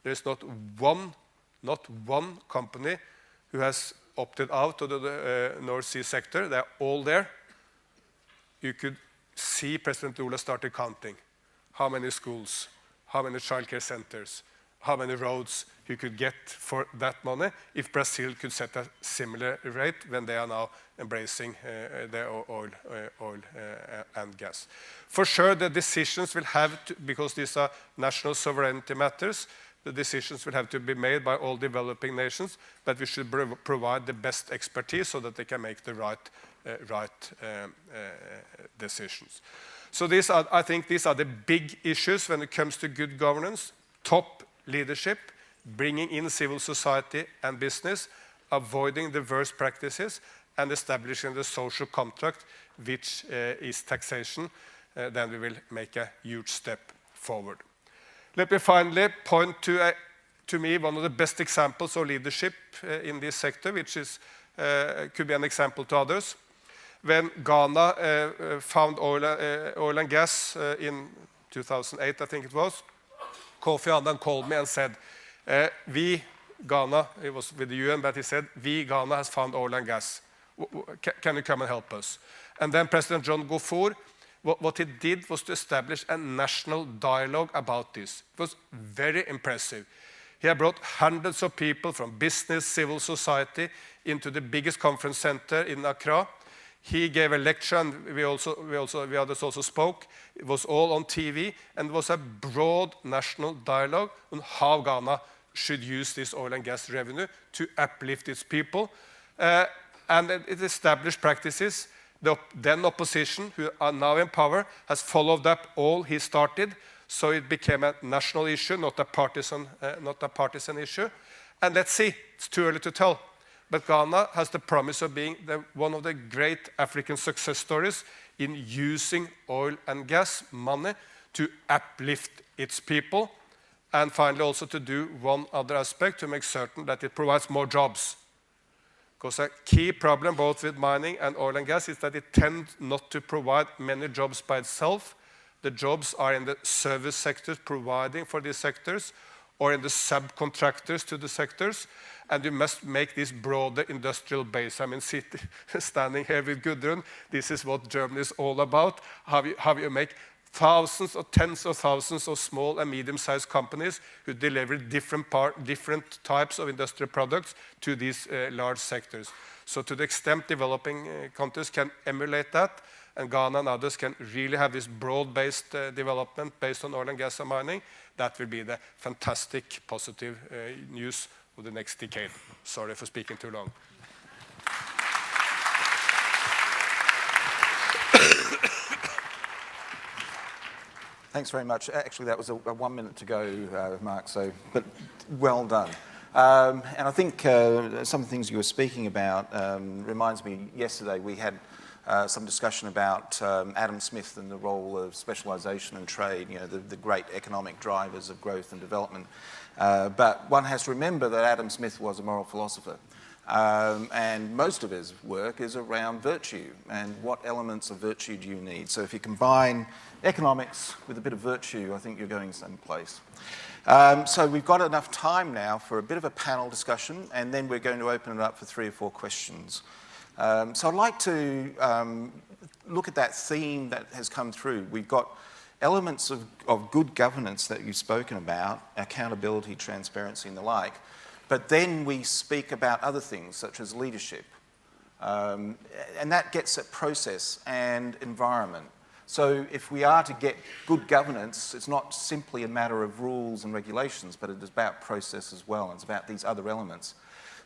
There is not one not one company who has opted out of the North Sea sector. They're all there. You could see President Lula started counting how many schools, how many childcare centers, how many roads you could get for that money if Brazil could set a similar rate when they are now embracing their oil and gas. For sure, the decisions will have to, because these are national sovereignty matters, the decisions will have to be made by all developing nations, but we should provide the best expertise so that they can make the right decisions. So I think these are the big issues when it comes to good governance: top leadership, bringing in civil society and business, avoiding the worst practices, and establishing the social contract, which is taxation. Then we will make a huge step forward. Let me finally point to me, one of the best examples of leadership in this sector, which is, could be an example to others. When Ghana found oil and gas in 2008, I think it was, Kofi Annan called me and said, we, Ghana, it was with the UN, but he said, we, Ghana, has found oil and gas. Can you come and help us? And then President John Gofor, what he did was to establish a national dialogue about this. It was very impressive. He had brought hundreds of people from business, civil society into the biggest conference center in Accra. He gave a lecture, and we others also spoke. It was all on TV, and it was a broad national dialogue on how Ghana should use this oil and gas revenue to uplift its people. And it established practices. The then opposition, who are now in power, has followed up all he started, so it became a national issue, not a partisan issue. And let's see, it's too early to tell. But Ghana has the promise of being one of the great African success stories in using oil and gas money to uplift its people, and finally also to do one other aspect, to make certain that it provides more jobs. Because a key problem both with mining and oil and gas is that it tends not to provide many jobs by itself. The jobs are in the service sectors providing for these sectors, or in the subcontractors to the sectors, and you must make this broader industrial base. I mean, standing here with Gudrun, this is what Germany is all about, how you make thousands or tens of thousands of small and medium-sized companies who deliver different types of industrial products to these large sectors. So to the extent developing countries can emulate that, and Ghana and others can really have this broad-based development based on oil and gas and mining, that will be the fantastic positive news of the next decade. Sorry for speaking too long. Thanks very much. Actually, that was a 1 minute to go, Mark, but well done. And I think some of the things you were speaking about reminds me, yesterday we had some discussion about Adam Smith and the role of specialisation and trade, you know, the great economic drivers of growth and development. But one has to remember that Adam Smith was a moral philosopher. And most of his work is around virtue and what elements of virtue do you need. So if you combine economics with a bit of virtue, I think you're going someplace. So we've got enough time now for a bit of a panel discussion, and then we're going to open it up for 3 or 4 questions. So I'd like to look at that theme that has come through. We've got elements of good governance that you've spoken about, accountability, transparency and the like, but then we speak about other things such as leadership. And that gets at process and environment. So if we are to get good governance, it's not simply a matter of rules and regulations, but it is about process as well, and it's about these other elements.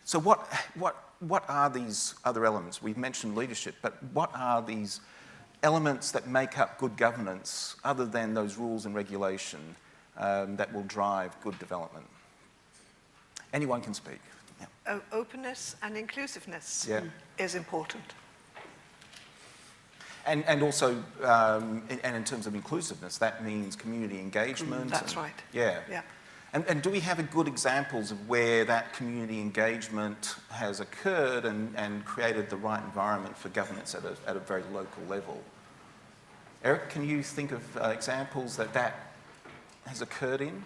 So what are these other elements? We've mentioned leadership, but what are these elements that make up good governance other than those rules and regulation that will drive good development? Anyone can speak. Yeah. Openness and inclusiveness is important. And also, and in terms of inclusiveness, that means community engagement. That's right. Yeah. Yeah. And do we have good examples of where that community engagement has occurred and created the right environment for governance at a very local level? Eric, can you think of examples that has occurred in?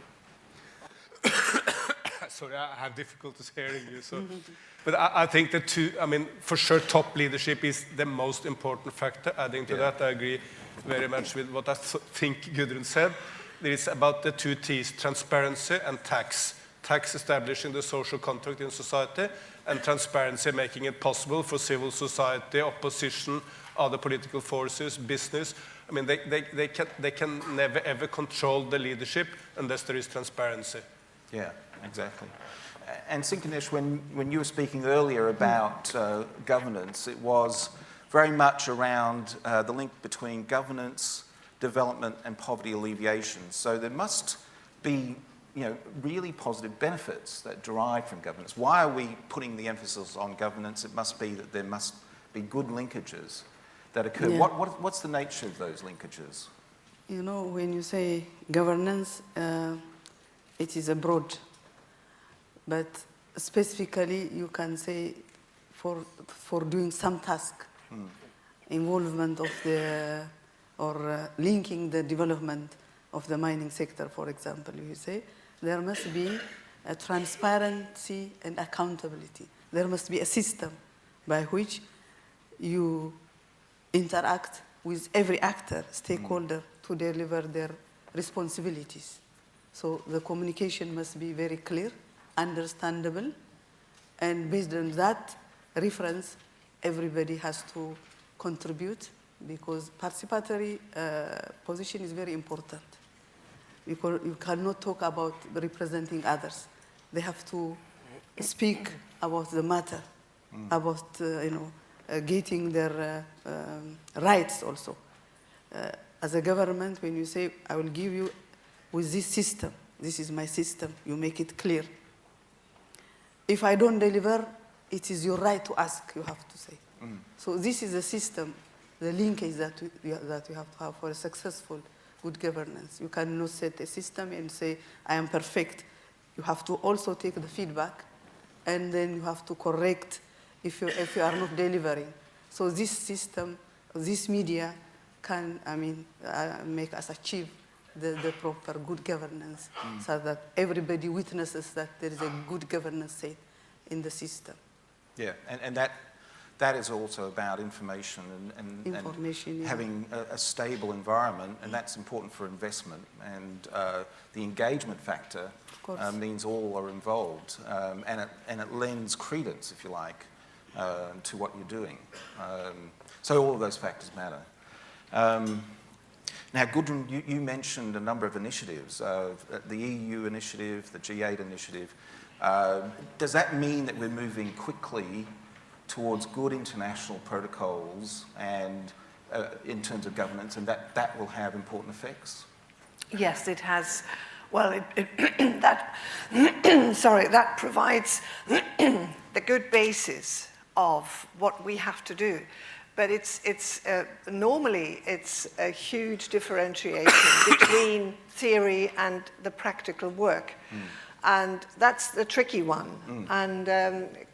Sorry, I have difficulties hearing you. So. But I think the two, I mean, for sure, top leadership is the most important factor. Adding to that, I agree very much with what I think Gudrun said. It is about the two T's, transparency and tax. Tax establishing the social contract in society, and transparency making it possible for civil society, opposition, other political forces, business. I mean, they can never ever control the leadership unless there is transparency. Yeah, exactly. And Sinkanesh, when you were speaking earlier about governance, it was very much around the link between governance, development and poverty alleviation. So there must be really positive benefits that derive from governance. Why are we putting the emphasis on governance? It must be that there must be good linkages that occur. Yeah. What's the nature of those linkages? When you say governance, it is a broad, but specifically you can say for doing some task, involvement of the, or linking the development of the mining sector, for example, you say, there must be a transparency and accountability. There must be a system by which you interact with every actor, stakeholder, to deliver their responsibilities. So the communication must be very clear, understandable, and based on that reference, everybody has to contribute, because participatory position is very important. You cannot talk about representing others. They have to speak about the matter, about getting their rights also. As a government, when you say, I will give you with this system, this is my system, you make it clear. If I don't deliver, it is your right to ask, you have to say. So this is the system, the linkage that you have to have for a successful, good governance. You cannot set a system and say, I am perfect. You have to also take the feedback, and then you have to correct if you are not delivering. So this system, this media can, make us achieve the proper good governance, so that everybody witnesses that there is a good governance set in the system. Yeah, and that is also about information and having a stable environment, and that's important for investment. And the engagement factor means all are involved, and it lends credence, if you like, to what you're doing. So all of those factors matter. Now, Gudrun, you mentioned a number of initiatives, the EU initiative, the G8 initiative. Does that mean that we're moving quickly towards good international protocols and in terms of governance, and that will have important effects? Yes, it has. Well, that provides the good basis of what we have to do. But normally it's a huge differentiation between theory and the practical work. And that's the tricky one. And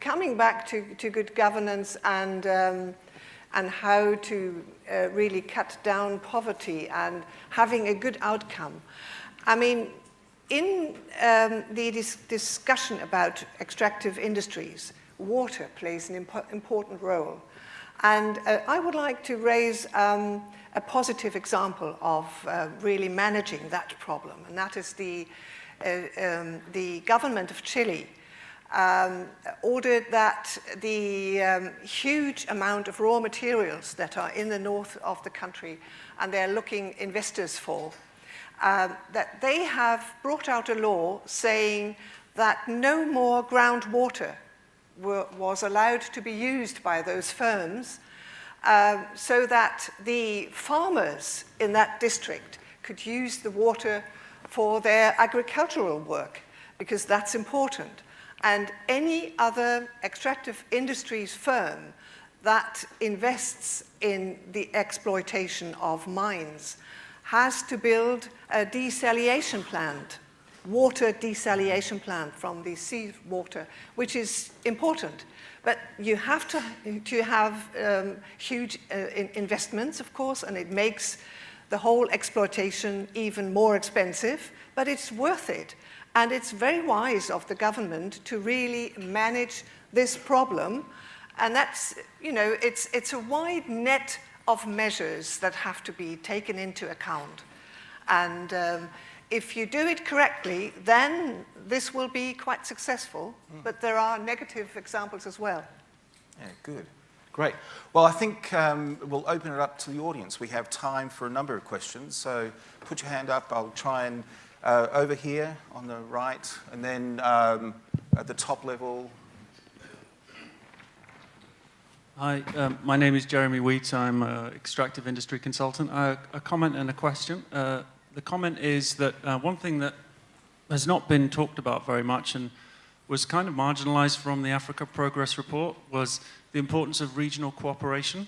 coming back to good governance and how to really cut down poverty and having a good outcome. I mean, in the discussion about extractive industries, water plays an important role. And I would like to raise a positive example of really managing that problem, and that is the government of Chile ordered that the huge amount of raw materials that are in the north of the country, and they're looking investors for, that they have brought out a law saying that no more groundwater was allowed to be used by those firms, so that the farmers in that district could use the water for their agricultural work, because that's important. And any other extractive industries firm that invests in the exploitation of mines has to build a desalination plant, water desalination plant from the seawater, which is important. But you have to have huge investments, of course, and it makes the whole exploitation even more expensive, but it's worth it. And it's very wise of the government to really manage this problem. And that's, you know, it's a wide net of measures that have to be taken into account. And if you do it correctly, then this will be quite successful. But there are negative examples as well. Yeah, good. Great. Well, I think we'll open it up to the audience. We have time for a number of questions, so put your hand up. I'll try and over here on the right, and then at the top level. Hi, my name is Jeremy Wheat. I'm an extractive industry consultant. A comment and a question. The comment is that one thing that has not been talked about very much and was kind of marginalized from the Africa Progress Report was the importance of regional cooperation.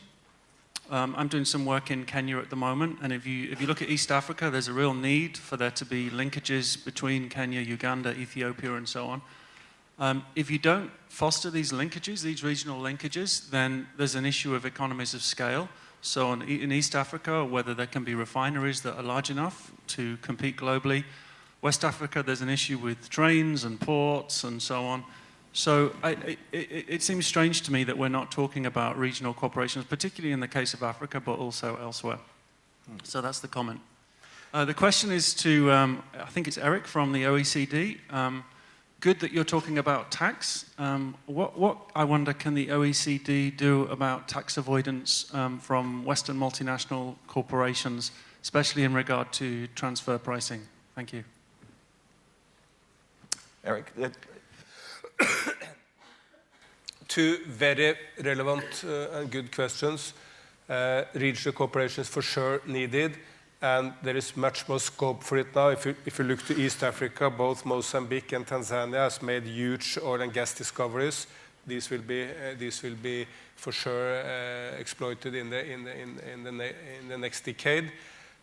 I'm doing some work in Kenya at the moment, and if you look at East Africa, there's a real need for there to be linkages between Kenya, Uganda, Ethiopia, and so on. If you don't foster these linkages, these regional linkages, then there's an issue of economies of scale. So in East Africa, whether there can be refineries that are large enough to compete globally. West Africa, there's an issue with trains and ports and so on. So it seems strange to me that we're not talking about regional corporations, particularly in the case of Africa, but also elsewhere. So that's the comment. The question is to, I think it's Eric from the OECD. Good that you're talking about tax. What, I wonder, can the OECD do about tax avoidance from Western multinational corporations, especially in regard to transfer pricing? Thank you. Eric? Two very relevant and good questions. Regional cooperation is for sure needed, and there is much more scope for it now. If you look to East Africa, both Mozambique and Tanzania has made huge oil and gas discoveries. These will be for sure exploited in the next decade.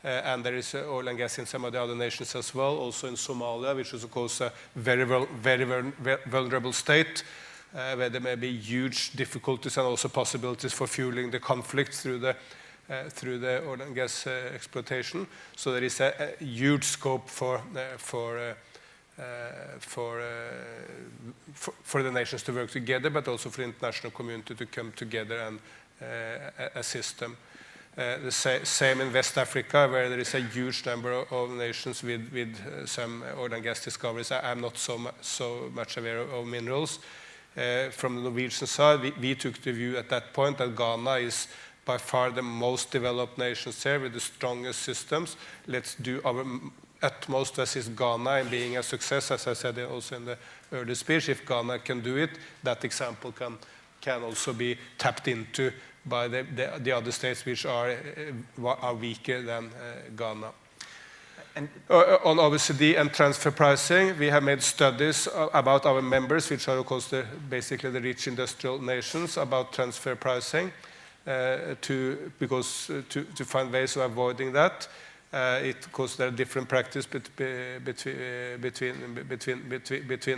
And there is oil and gas in some of the other nations as well, also in Somalia, which is of course a very vulnerable state, where there may be huge difficulties and also possibilities for fueling the conflict through the oil and gas exploitation. So there is a huge scope for the nations to work together, but also for the international community to come together and assist them. The same in West Africa, where there is a huge number of nations with some oil and gas discoveries. I'm not so much aware of minerals. From the Norwegian side, we took the view at that point that Ghana is by far the most developed nation there with the strongest systems. Let's do our utmost to assist Ghana in being a success, as I said also in the earlier speech. If Ghana can do it, that example can also be tapped into by the other states which are weaker than Ghana. And on OECD and transfer pricing, we have made studies about our members, which are of course basically the rich industrial nations, about transfer pricing to find ways of avoiding that. Of course, there are different practices between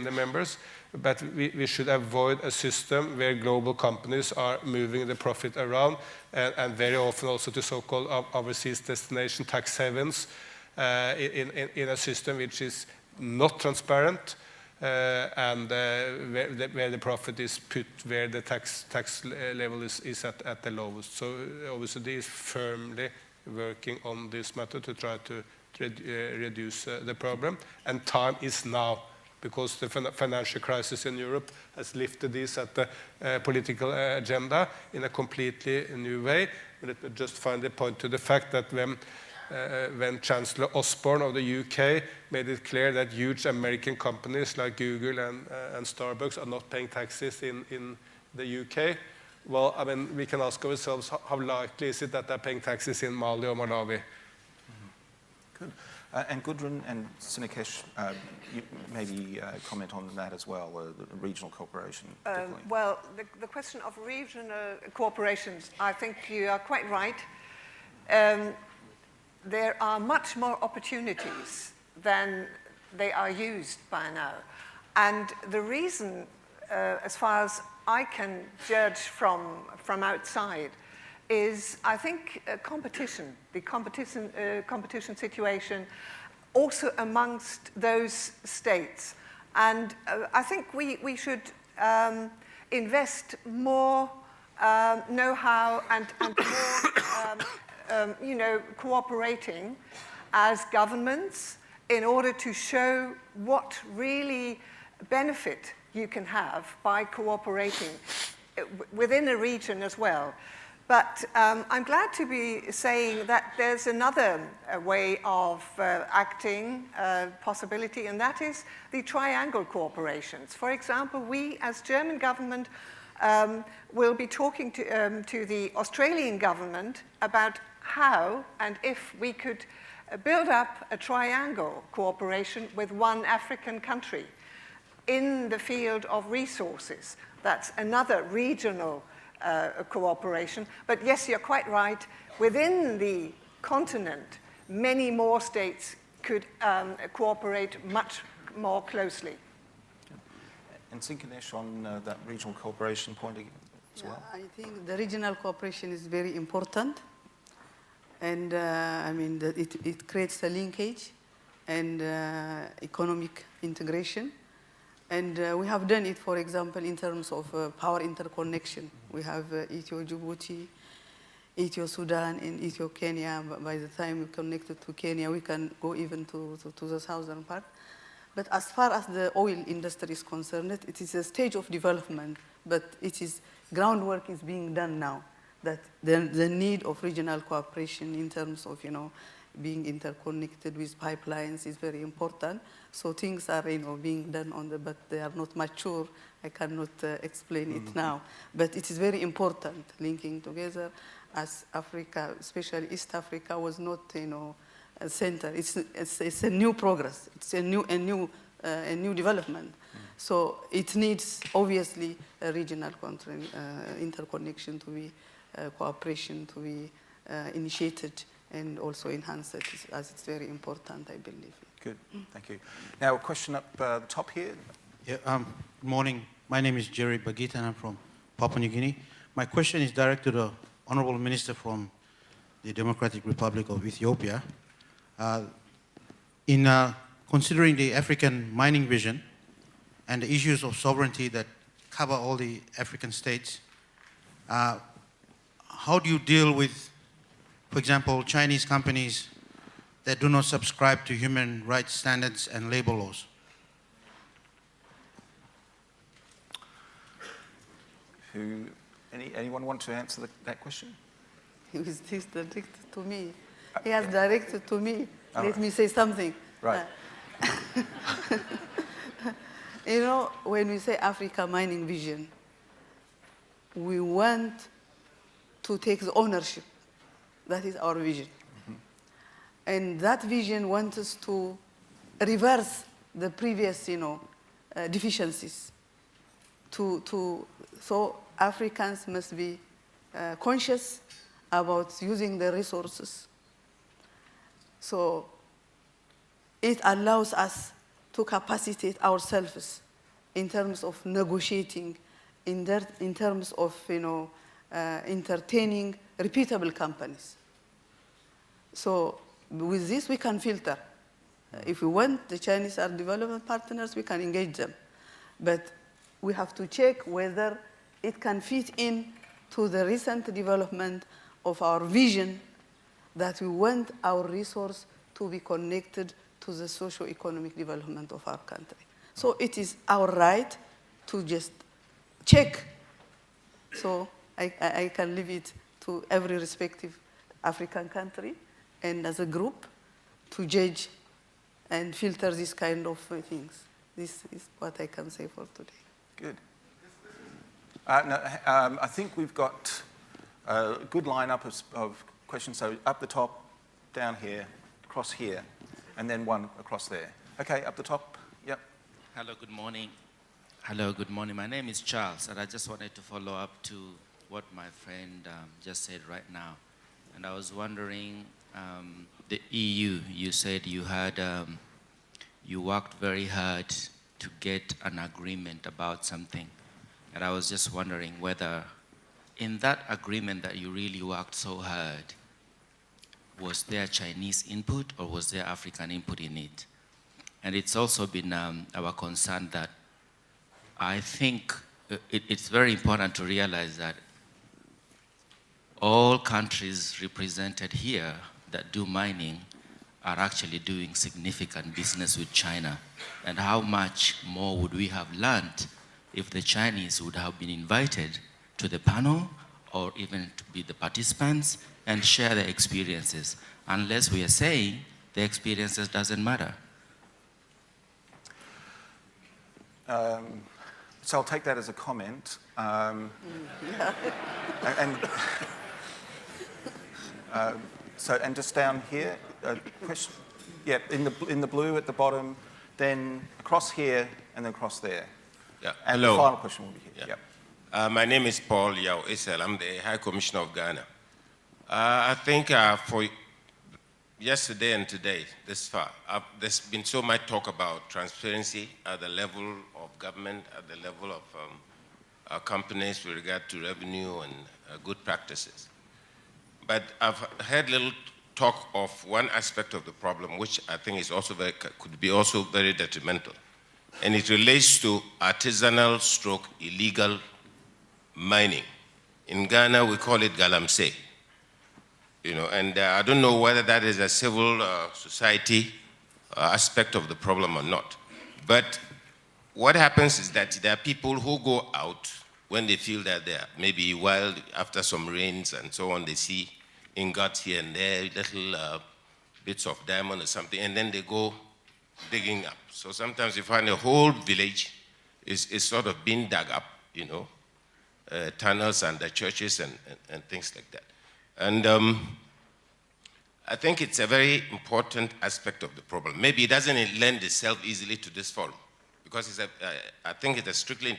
the members, but we should avoid a system where global companies are moving the profit around, and very often also to so-called overseas destination tax havens in a system which is not transparent, and where the profit is put where the tax level is at the lowest. So OECD is firmly working on this matter to try to reduce the problem, and time is now, because the financial crisis in Europe has lifted this at the political agenda in a completely new way. Let me just finally point to the fact that when Chancellor Osborne of the UK made it clear that huge American companies like Google and Starbucks are not paying taxes in the UK, well, I mean, we can ask ourselves, how likely is it that they're paying taxes in Mali or Malawi? Good. And Gudrun and Sinikesh, you maybe comment on that as well, the regional cooperation. Well, the question of regional cooperations, I think you are quite right. There are much more opportunities than they are used by now. And the reason, as far as I can judge from outside, is, I think, competition, the competition situation also amongst those states. And I think we should invest more know-how and more, cooperating as governments in order to show what really benefit you can have by cooperating within a region as well. But I'm glad to be saying that there's another way of acting possibility, and that is the triangle cooperations. For example, we as German government will be talking to the Australian government about how and if we could build up a triangle cooperation with one African country in the field of resources. That's another regional cooperation. But yes, you're quite right. Within the continent, many more states could cooperate much more closely. And Sinkanesh, on that regional cooperation point as well? I think the regional cooperation is very important. And it creates a linkage and economic integration. And we have done it, for example, in terms of power interconnection. We have Ethio-Djibouti, Ethio-Sudan, and Ethio-Kenya. By the time we connected to Kenya, we can go even to the southern part. But as far as the oil industry is concerned, it is a stage of development, but groundwork is being done now. That the need of regional cooperation in terms of, being interconnected with pipelines is very important. So things are, being done but they are not mature. I cannot explain it now. But it is very important, linking together as Africa, especially East Africa, was not, a center. It's a new progress. It's a new development. So it needs, obviously, a regional interconnection to be cooperation to be initiated and also enhanced, as it's very important, I believe. Good, thank you. Now a question up the top here. Yeah, good morning. My name is Jerry Bagita and I'm from Papua New Guinea. My question is directed to the Honorable Minister from the Democratic Republic of Ethiopia. In considering the African mining vision and the issues of sovereignty that cover all the African states, how do you deal with, for example, Chinese companies that do not subscribe to human rights standards and labor laws? Anyone want to answer that question? He's directed to me. He has directed to me. Let me say something. Right. When we say Africa mining vision, we want to take the ownership. That is our vision. And that vision wants us to reverse the previous, deficiencies. So Africans must be conscious about using the resources. So it allows us to capacitate ourselves in terms of negotiating, in terms of, entertaining reputable companies. So with this, we can filter. If we want the Chinese are development partners, we can engage them. But we have to check whether it can fit in to the recent development of our vision that we want our resource to be connected to the socio-economic development of our country. So it is our right to just check. So I can leave it to every respective African country and as a group to judge and filter this kind of things. This is what I can say for today. Good. I think we've got a good lineup of questions. So up the top, down here, across here, and then one across there. Okay, up the top. Yep. Hello, good morning. Hello, good morning. My name is Charles, and I just wanted to follow up to what my friend just said right now. And I was wondering, the EU, you said you had, you worked very hard to get an agreement about something. And I was just wondering whether in that agreement that you really worked so hard, was there Chinese input or was there African input in it? And it's also been our concern that I think it's very important to realize that all countries represented here that do mining are actually doing significant business with China. And how much more would we have learned if the Chinese would have been invited to the panel or even to be the participants and share their experiences, unless we are saying the experiences doesn't matter. So I'll take that as a comment. And just down here, question. Yeah, in the blue at the bottom, then across here, and then across there. Yeah. And Hello. the final question will be here. Yeah. Yep. My name is Paul Yao Isel. I'm the High Commissioner of Ghana. I think for yesterday and today, this far, there's been so much talk about transparency at the level of government, at the level of companies with regard to revenue and good practices. But I've heard little talk of one aspect of the problem, which I think is also could be also very detrimental. And it relates to artisanal stroke illegal mining. In Ghana, we call it galamsey. You know, and I don't know whether that is a civil society aspect of the problem or not. But what happens is that there are people who go out when they feel that they're maybe wild after some rains and so on, they see ingots here and there, little bits of diamond or something, and then they go digging up. So sometimes you find a whole village is sort of being dug up, you know, tunnels under churches and things like that. And I think it's a very important aspect of the problem. Maybe it doesn't lend itself easily to this forum, because I think it's a strictly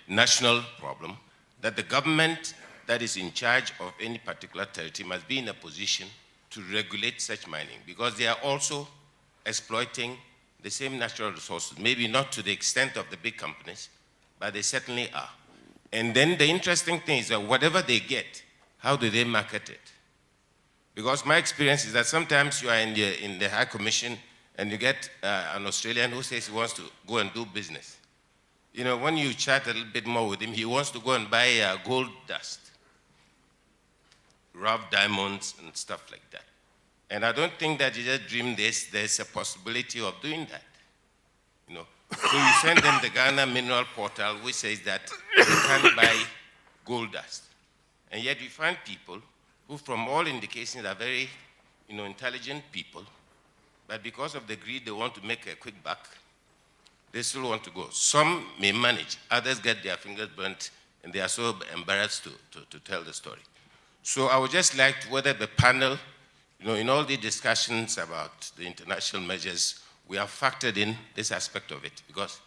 national problem, that the government that is in charge of any particular territory must be in a position to regulate such mining, because they are also exploiting the same natural resources, maybe not to the extent of the big companies, but they certainly are. And then the interesting thing is that whatever they get, how do they market it? Because my experience is that sometimes you are in the High Commission and you get an Australian who says he wants to go and do business. You know, when you chat a little bit more with him, he wants to go and buy gold dust, rough diamonds and stuff like that. And I don't think that you just dream there's a possibility of doing that. You know, so you send them the Ghana Mineral Portal, which says that they can't buy gold dust. And yet we find people who, from all indications, are very, you know, intelligent people, but because of the greed, they want to make a quick buck. They still want to go. Some may manage, others get their fingers burnt, and they are so embarrassed to tell the story. So I would just like whether the panel, you know, in all the discussions about the international measures, we have factored in this aspect of it, because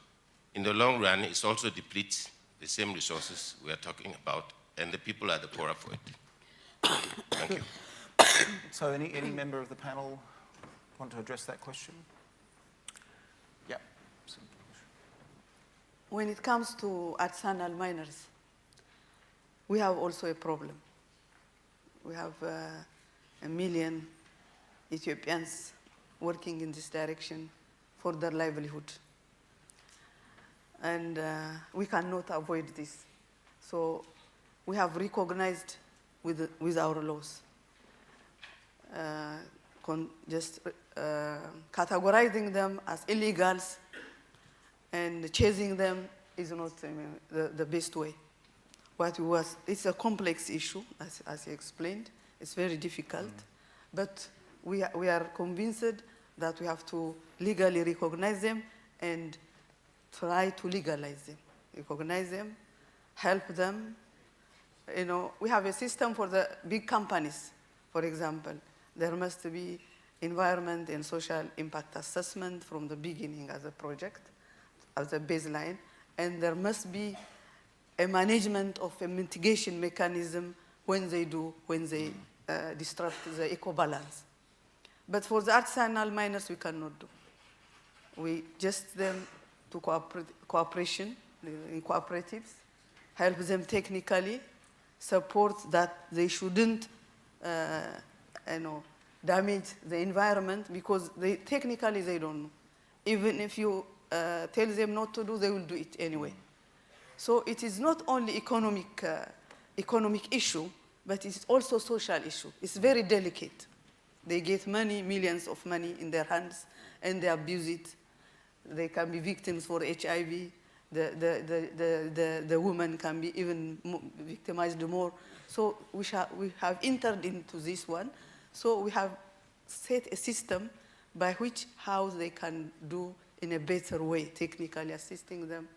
in the long run, it also depletes the same resources we are talking about, and the people are the poorer for it. Thank you. So any member of the panel want to address that question? Yeah. When it comes to artisanal miners, we have also a problem. We have 1 million Ethiopians working in this direction for their livelihood. And we cannot avoid this. So we have recognized with our laws, categorizing them as illegals and chasing them is not the best way. It's a complex issue, as you explained. It's very difficult, but we are convinced that we have to legally recognize them and try to legalize them, recognize them, help them. You know, we have a system for the big companies, for example. There must be environment and social impact assessment from the beginning as a project, as a baseline, and there must be a management of a mitigation mechanism when they disrupt the eco-balance. But for the artisanal miners, we cannot do. We just them to cooperation in cooperatives, help them technically support that they shouldn't damage the environment, because technically they don't know. Even if you tell them not to do, they will do it anyway. So it is not only economic issue, but it's also social issue. It's very delicate. They get money, millions of money in their hands, and they abuse it. They can be victims for HIV. The woman can be even victimized more. So we have entered into this one. So we have set a system by which how they can do in a better way, technically assisting them,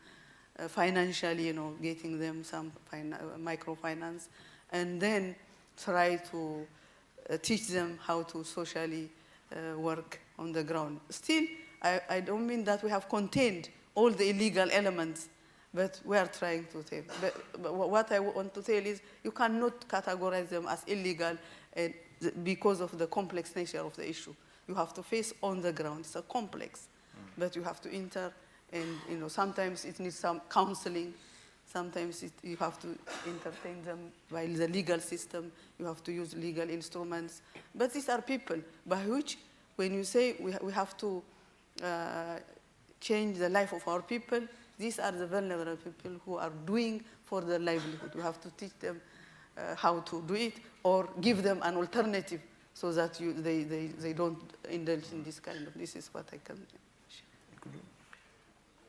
financially, getting them some microfinance, and then try to teach them how to socially work on the ground. Still, I don't mean that we have contained all the illegal elements, but we are trying to tell. But what I want to tell is you cannot categorize them as illegal because of the complex nature of the issue. You have to face on the ground. It's a complex, but you have to enter, and sometimes it needs some counseling. Sometimes you have to entertain them by the legal system. You have to use legal instruments. But these are people by which, when you say we have to change the life of our people, these are the vulnerable people who are doing for their livelihood. You have to teach them how to do it, or give them an alternative so that they don't indulge in this kind of. This is what I can share.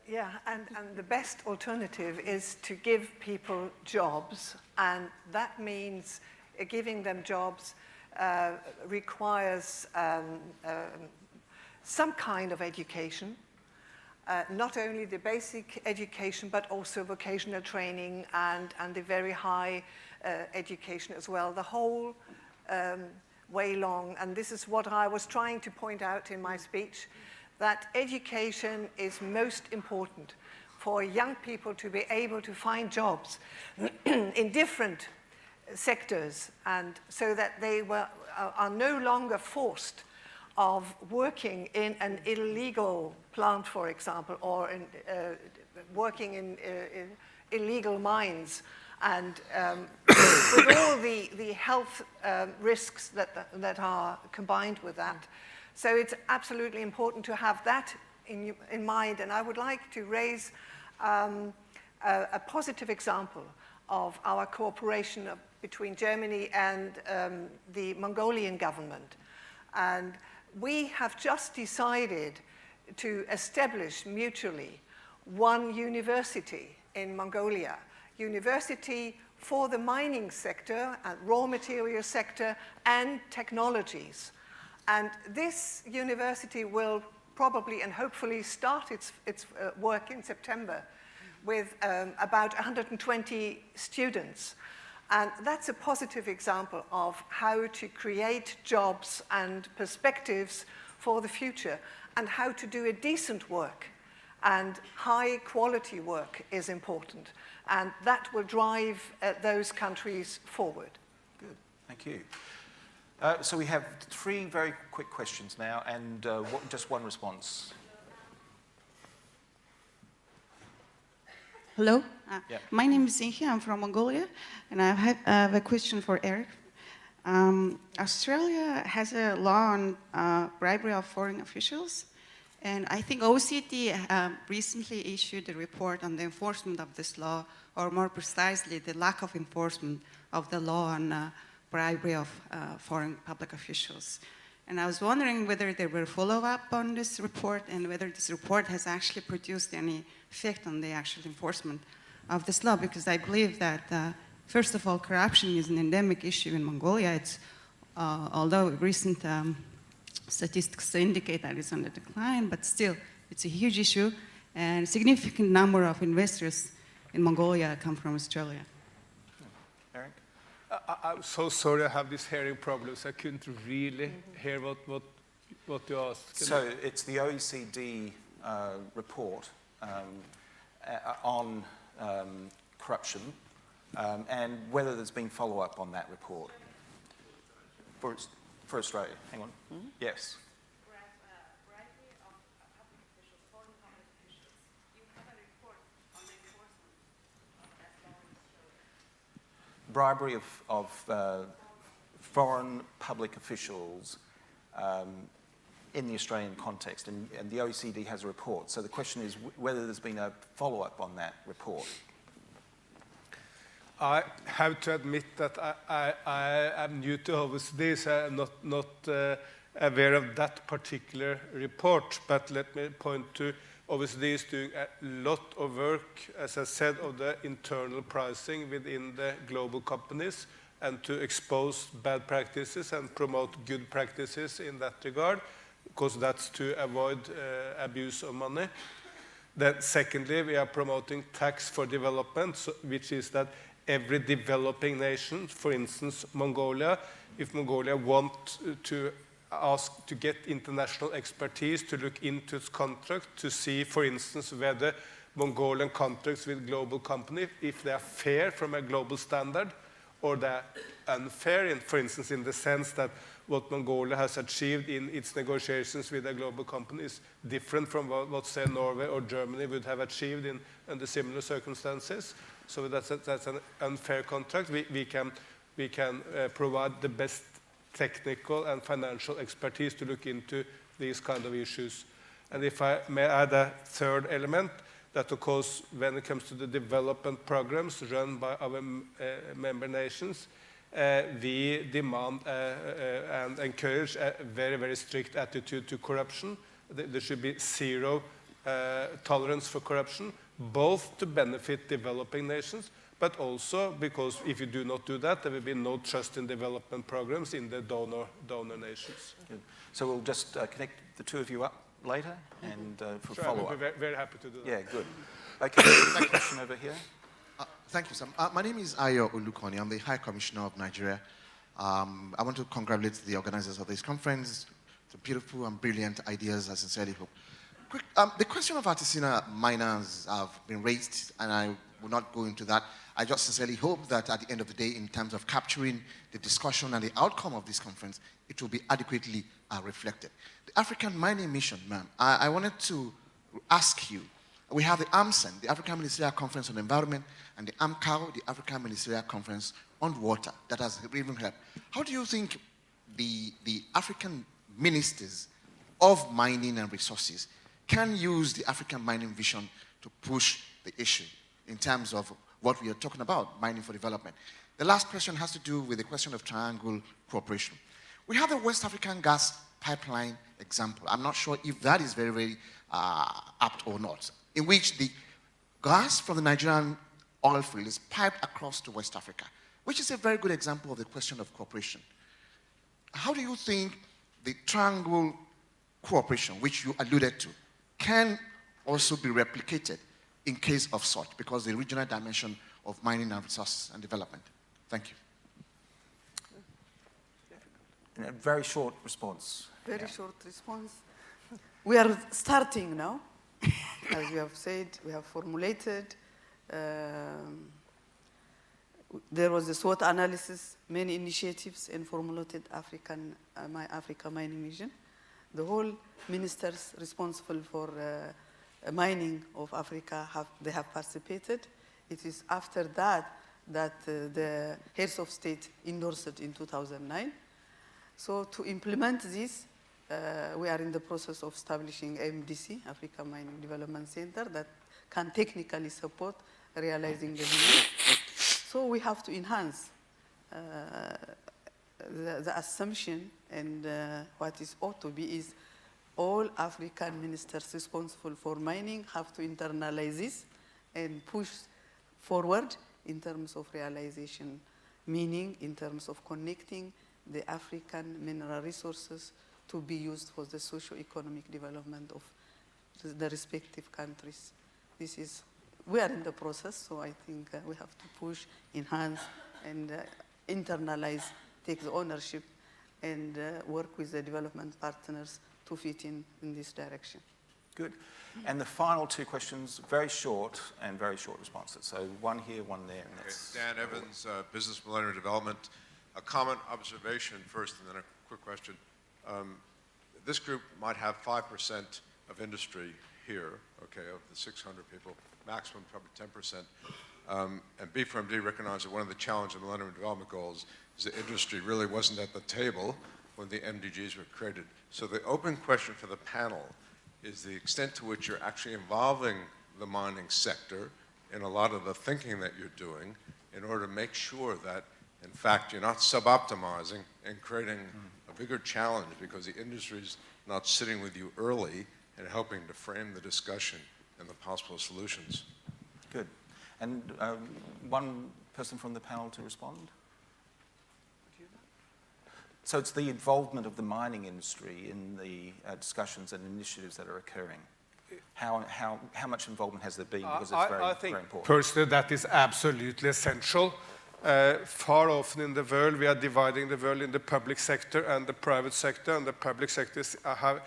Yeah, and the best alternative is to give people jobs, and that means giving them jobs requires some kind of education, not only the basic education, but also vocational training and the very high education as well, the whole way long. And this is what I was trying to point out in my speech, that education is most important for young people to be able to find jobs in different sectors, and so that they are no longer forced of working in an illegal plant, for example, or working in illegal mines, and with all the health risks that are combined with that. So it's absolutely important to have that in mind. And I would like to raise a positive example of our cooperation between Germany and the Mongolian government. And we have just decided to establish mutually one university in Mongolia, university for the mining sector, and raw material sector, and technologies. And this university will probably and hopefully start its work in September with about 120 students. And that's a positive example of how to create jobs and perspectives for the future, and how to do a decent work. And high quality work is important. And that will drive those countries forward. Good, thank you. So we have 3 very quick questions now, and just one response. Hello, Yeah. My name is Inhi. I'm from Mongolia, and I have a question for Eric. Australia has a law on bribery of foreign officials, and I think OECD recently issued a report on the enforcement of this law, or more precisely, the lack of enforcement of the law on bribery of foreign public officials. And I was wondering whether there were follow-up on this report, and whether this report has actually produced any effect on the actual enforcement of this law, because I believe that, first of all, corruption is an endemic issue in Mongolia. It's, although recent statistics indicate that it's on the decline, but still, it's a huge issue, and a significant number of investors in Mongolia come from Australia. Eric? I'm so sorry I have these hearing problems. I couldn't really hear what you asked. So it's the OECD report on corruption, and whether there's been follow-up on that report for Australia. Hang on. Yes. bribery of foreign public officials in the Australian context, and the OECD has a report. So the question is whether there's been a follow-up on that report. I have to admit that I am new to OECD, so I'm not aware of that particular report. But let me point to OECD is doing a lot of work, as I said, of the internal pricing within the global companies, and to expose bad practices and promote good practices in that regard, because that's to avoid abuse of money. Then secondly, we are promoting tax for development, which is that every developing nation, for instance, Mongolia, if Mongolia wants to ask to get international expertise to look into its contract to see, for instance, whether Mongolian contracts with global companies, if they are fair from a global standard, or they're unfair, for instance, in the sense that what Mongolia has achieved in its negotiations with a global company is different from what, say, Norway or Germany would have achieved under similar circumstances. So that's an unfair contract. We can provide the best technical and financial expertise to look into these kind of issues. And if I may add a third element, that of course, when it comes to the development programs run by our member nations, we demand and encourage a very, very strict attitude to corruption. There should be zero tolerance for corruption, both to benefit developing nations, but also because if you do not do that, there will be no trust in development programs in the donor nations. Good. So we'll just connect the two of you up later and for sure, follow-up. I will be very happy to do that. Yeah, good. Okay, next question over here. Thank you, Sam. My name is Ayo Olukoni. I'm the High Commissioner of Nigeria. I want to congratulate the organizers of this conference. It's beautiful and brilliant ideas, I sincerely hope. Quick, the question of artisanal miners have been raised, and I will not go into that. I just sincerely hope that at the end of the day, in terms of capturing the discussion and the outcome of this conference, it will be adequately reflected. The African Mining Mission, ma'am, I wanted to ask you, we have the AMCEN, the African Ministerial Conference on Environment, and the AMCAO, the African Ministerial Conference on Water, that has even helped. How do you think the African ministers of mining and resources can use the African mining vision to push the issue in terms of what we are talking about, mining for development? The last question has to do with the question of triangle cooperation. We have the West African gas pipeline example. I'm not sure if that is very, very apt or not, in which the gas from the Nigerian oil field is piped across to West Africa, which is a very good example of the question of cooperation. How do you think the triangle cooperation, which you alluded to, can also be replicated in case of such, because the regional dimension of mining and resources and development? Thank you. And a very short response. Very short response. We are starting now. As you have said, we have formulated. There was a SWOT analysis, many initiatives, and formulated Africa Mining Mission. The whole ministers responsible for mining of Africa have participated. It is after that the heads of state endorsed it in 2009. So to implement this, we are in the process of establishing AMDC, Africa Mining Development Center, that can technically support realizing the vision. So we have to enhance the assumption, and what is ought to be is all African ministers responsible for mining have to internalize this and push forward in terms of realization, meaning in terms of connecting the African mineral resources to be used for the socio-economic development of the respective countries. We are in the process, so I think we have to push, enhance, and internalize, take the ownership, and work with the development partners to fit in this direction. Good. And the final two questions, very short and very short responses. So one here, one there. And that's Dan Evans, Business Millennium Development. A comment, observation first, and then a quick question. This group might have 5% of industry here, okay, of the 600 people, maximum probably 10%. And B4MD recognized that one of the challenges of Millennium Development Goals is that industry really wasn't at the table when the MDGs were created. So the open question for the panel is the extent to which you're actually involving the mining sector in a lot of the thinking that you're doing in order to make sure that, in fact, you're not sub-optimizing and creating a bigger challenge because the industry's not sitting with you early and helping to frame the discussion and the possible solutions. Good. And one person from the panel to respond? So it's the involvement of the mining industry in the discussions and initiatives that are occurring. How much involvement has there been? Because it's very, I think very important. personally that is absolutely essential. Far often in the world we are dividing the world in the public sector and the private sector, and the public sectors have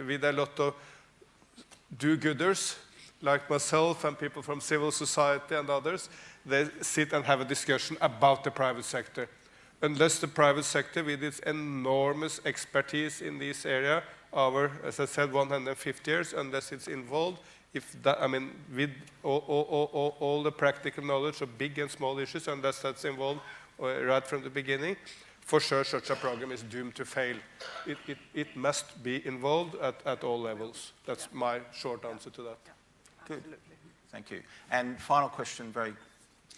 with a lot of do-gooders like myself and people from civil society and others, they sit and have a discussion about the private sector. Unless the private sector, with its enormous expertise in this area, over, as I said, 150 years, unless it's involved, if that, I mean, with all the practical knowledge of big and small issues, unless that's involved right from the beginning, for sure such a program is doomed to fail. It must be involved at all levels. That's my short answer to that. Good. Thank you. And final question, very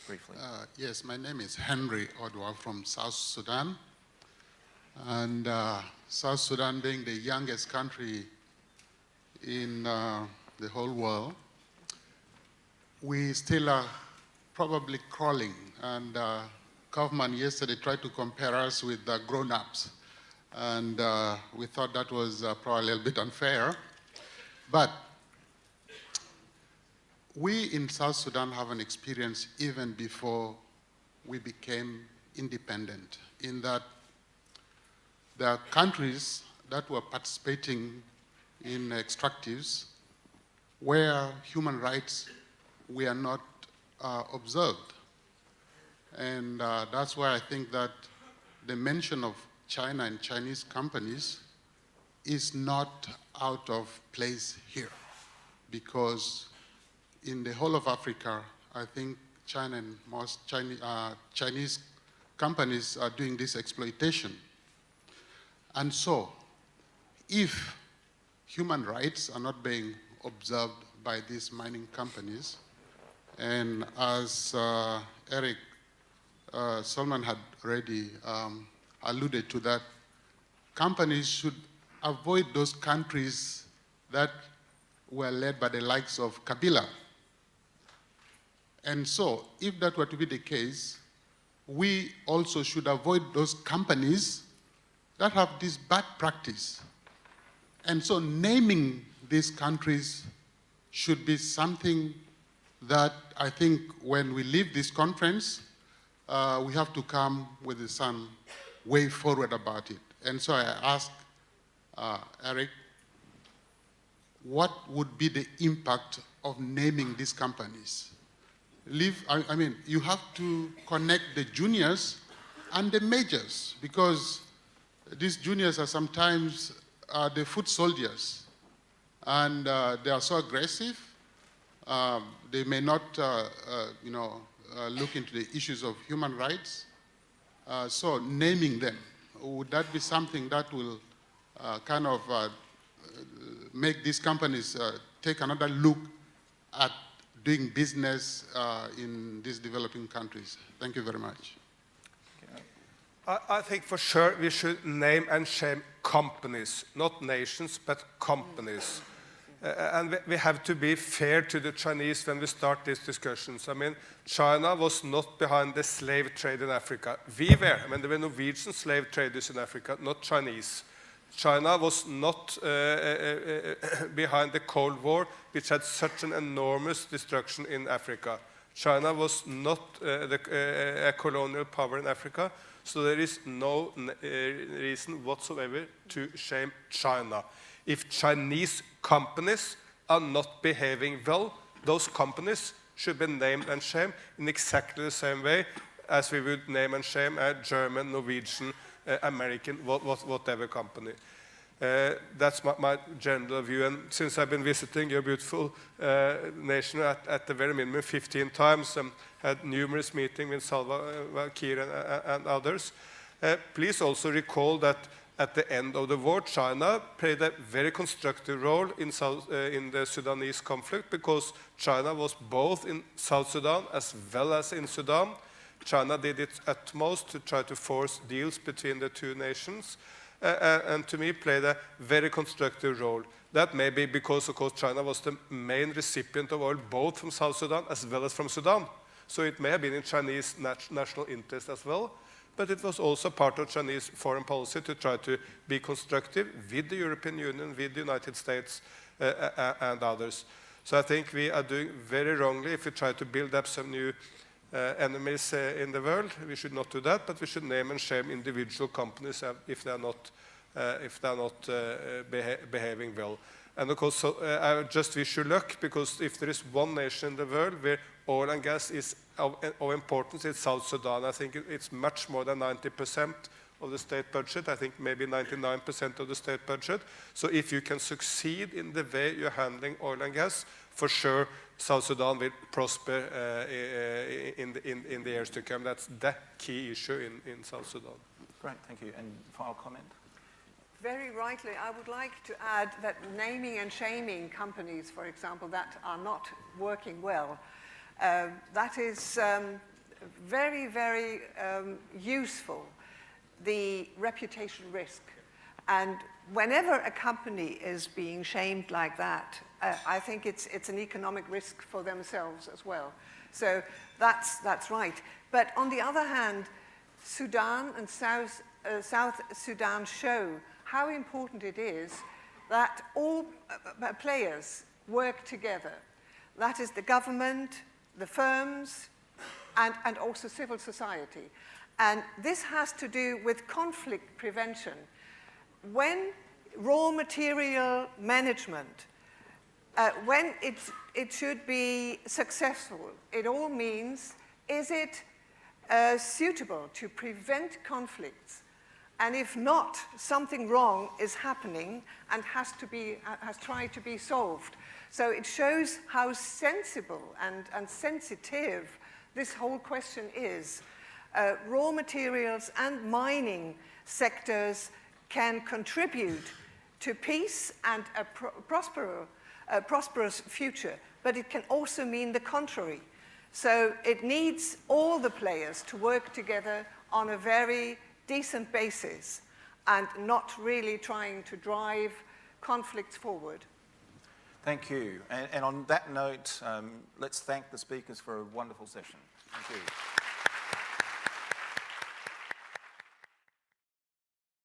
briefly. Yes, my name is Henry Odwal from South Sudan. And South Sudan being the youngest country in the whole world, we still are probably crawling. And government yesterday tried to compare us with the grown-ups. And we thought that was probably a little bit unfair. But we in South Sudan have an experience even before we became independent, in that there are countries that were participating in extractives where human rights were not observed. And that's why I think that the mention of China and Chinese companies is not out of place here, because in the whole of Africa, I think China and most Chinese companies are doing this exploitation. And so, if human rights are not being observed by these mining companies, and as Eric Solomon had already alluded to that, companies should avoid those countries that were led by the likes of Kabila. And so, if that were to be the case, we also should avoid those companies that have this bad practice. And so naming these countries should be something that I think when we leave this conference, we have to come with some way forward about it. And so I asked Eric, what would be the impact of naming these companies? I mean, you have to connect the juniors and the majors, because these juniors are sometimes the foot soldiers, and they are so aggressive. They may not, look into the issues of human rights. So naming them, would that be something that will kind of make these companies take another look at doing business in these developing countries? Thank you very much. I think for sure we should name and shame companies, not nations, but companies. And we have to be fair to the Chinese when we start these discussions. I mean, China was not behind the slave trade in Africa. We were. I mean, there were Norwegian slave traders in Africa, not Chinese. China was not behind the Cold War, which had such an enormous destruction in Africa. China was not a colonial power in Africa, so there is no reason whatsoever to shame China. If Chinese companies are not behaving well, those companies should be named and shamed in exactly the same way as we would name and shame a German, Norwegian, American, whatever company. That's my general view. And since I've been visiting your beautiful nation at the very minimum 15 times, and had numerous meetings with Salva Kiir and others, please also recall that at the end of the war, China played a very constructive role in the Sudanese conflict, because China was both in South Sudan as well as in Sudan. China did its utmost to try to force deals between the two nations, and to me played a very constructive role. That may be because, of course, China was the main recipient of oil both from South Sudan as well as from Sudan. So it may have been in Chinese national interest as well, but it was also part of Chinese foreign policy to try to be constructive with the European Union, with the United States, and others. So I think we are doing very wrongly if we try to build up some new enemies in the world. We should not do that, but we should name and shame individual companies if they are not behaving well. And of course, I just wish you luck, because if there is one nation in the world where oil and gas is of importance, it's South Sudan. I think it's much more than 90% of the state budget. I think maybe 99% of the state budget. So if you can succeed in the way you're handling oil and gas, for sure South Sudan will prosper in the years to come. That's the key issue in South Sudan. Great, thank you. And final comment? Very rightly, I would like to add that naming and shaming companies, for example, that are not working well, that is very, very useful, the reputation risk. And whenever a company is being shamed like that, I think it's an economic risk for themselves as well. So that's right. But on the other hand, Sudan and South Sudan show how important it is that all players work together. That is the government, the firms, and also civil society. And this has to do with conflict prevention. When raw material management, when it should be successful, it all means, is it suitable to prevent conflicts? And if not, something wrong is happening and has tried to be solved. So it shows how sensible and sensitive this whole question is. Raw materials and mining sectors can contribute to peace and a prosperous future, but it can also mean the contrary. So it needs all the players to work together on a very decent basis and not really trying to drive conflicts forward. Thank you. And on that note, let's thank the speakers for a wonderful session. Thank you.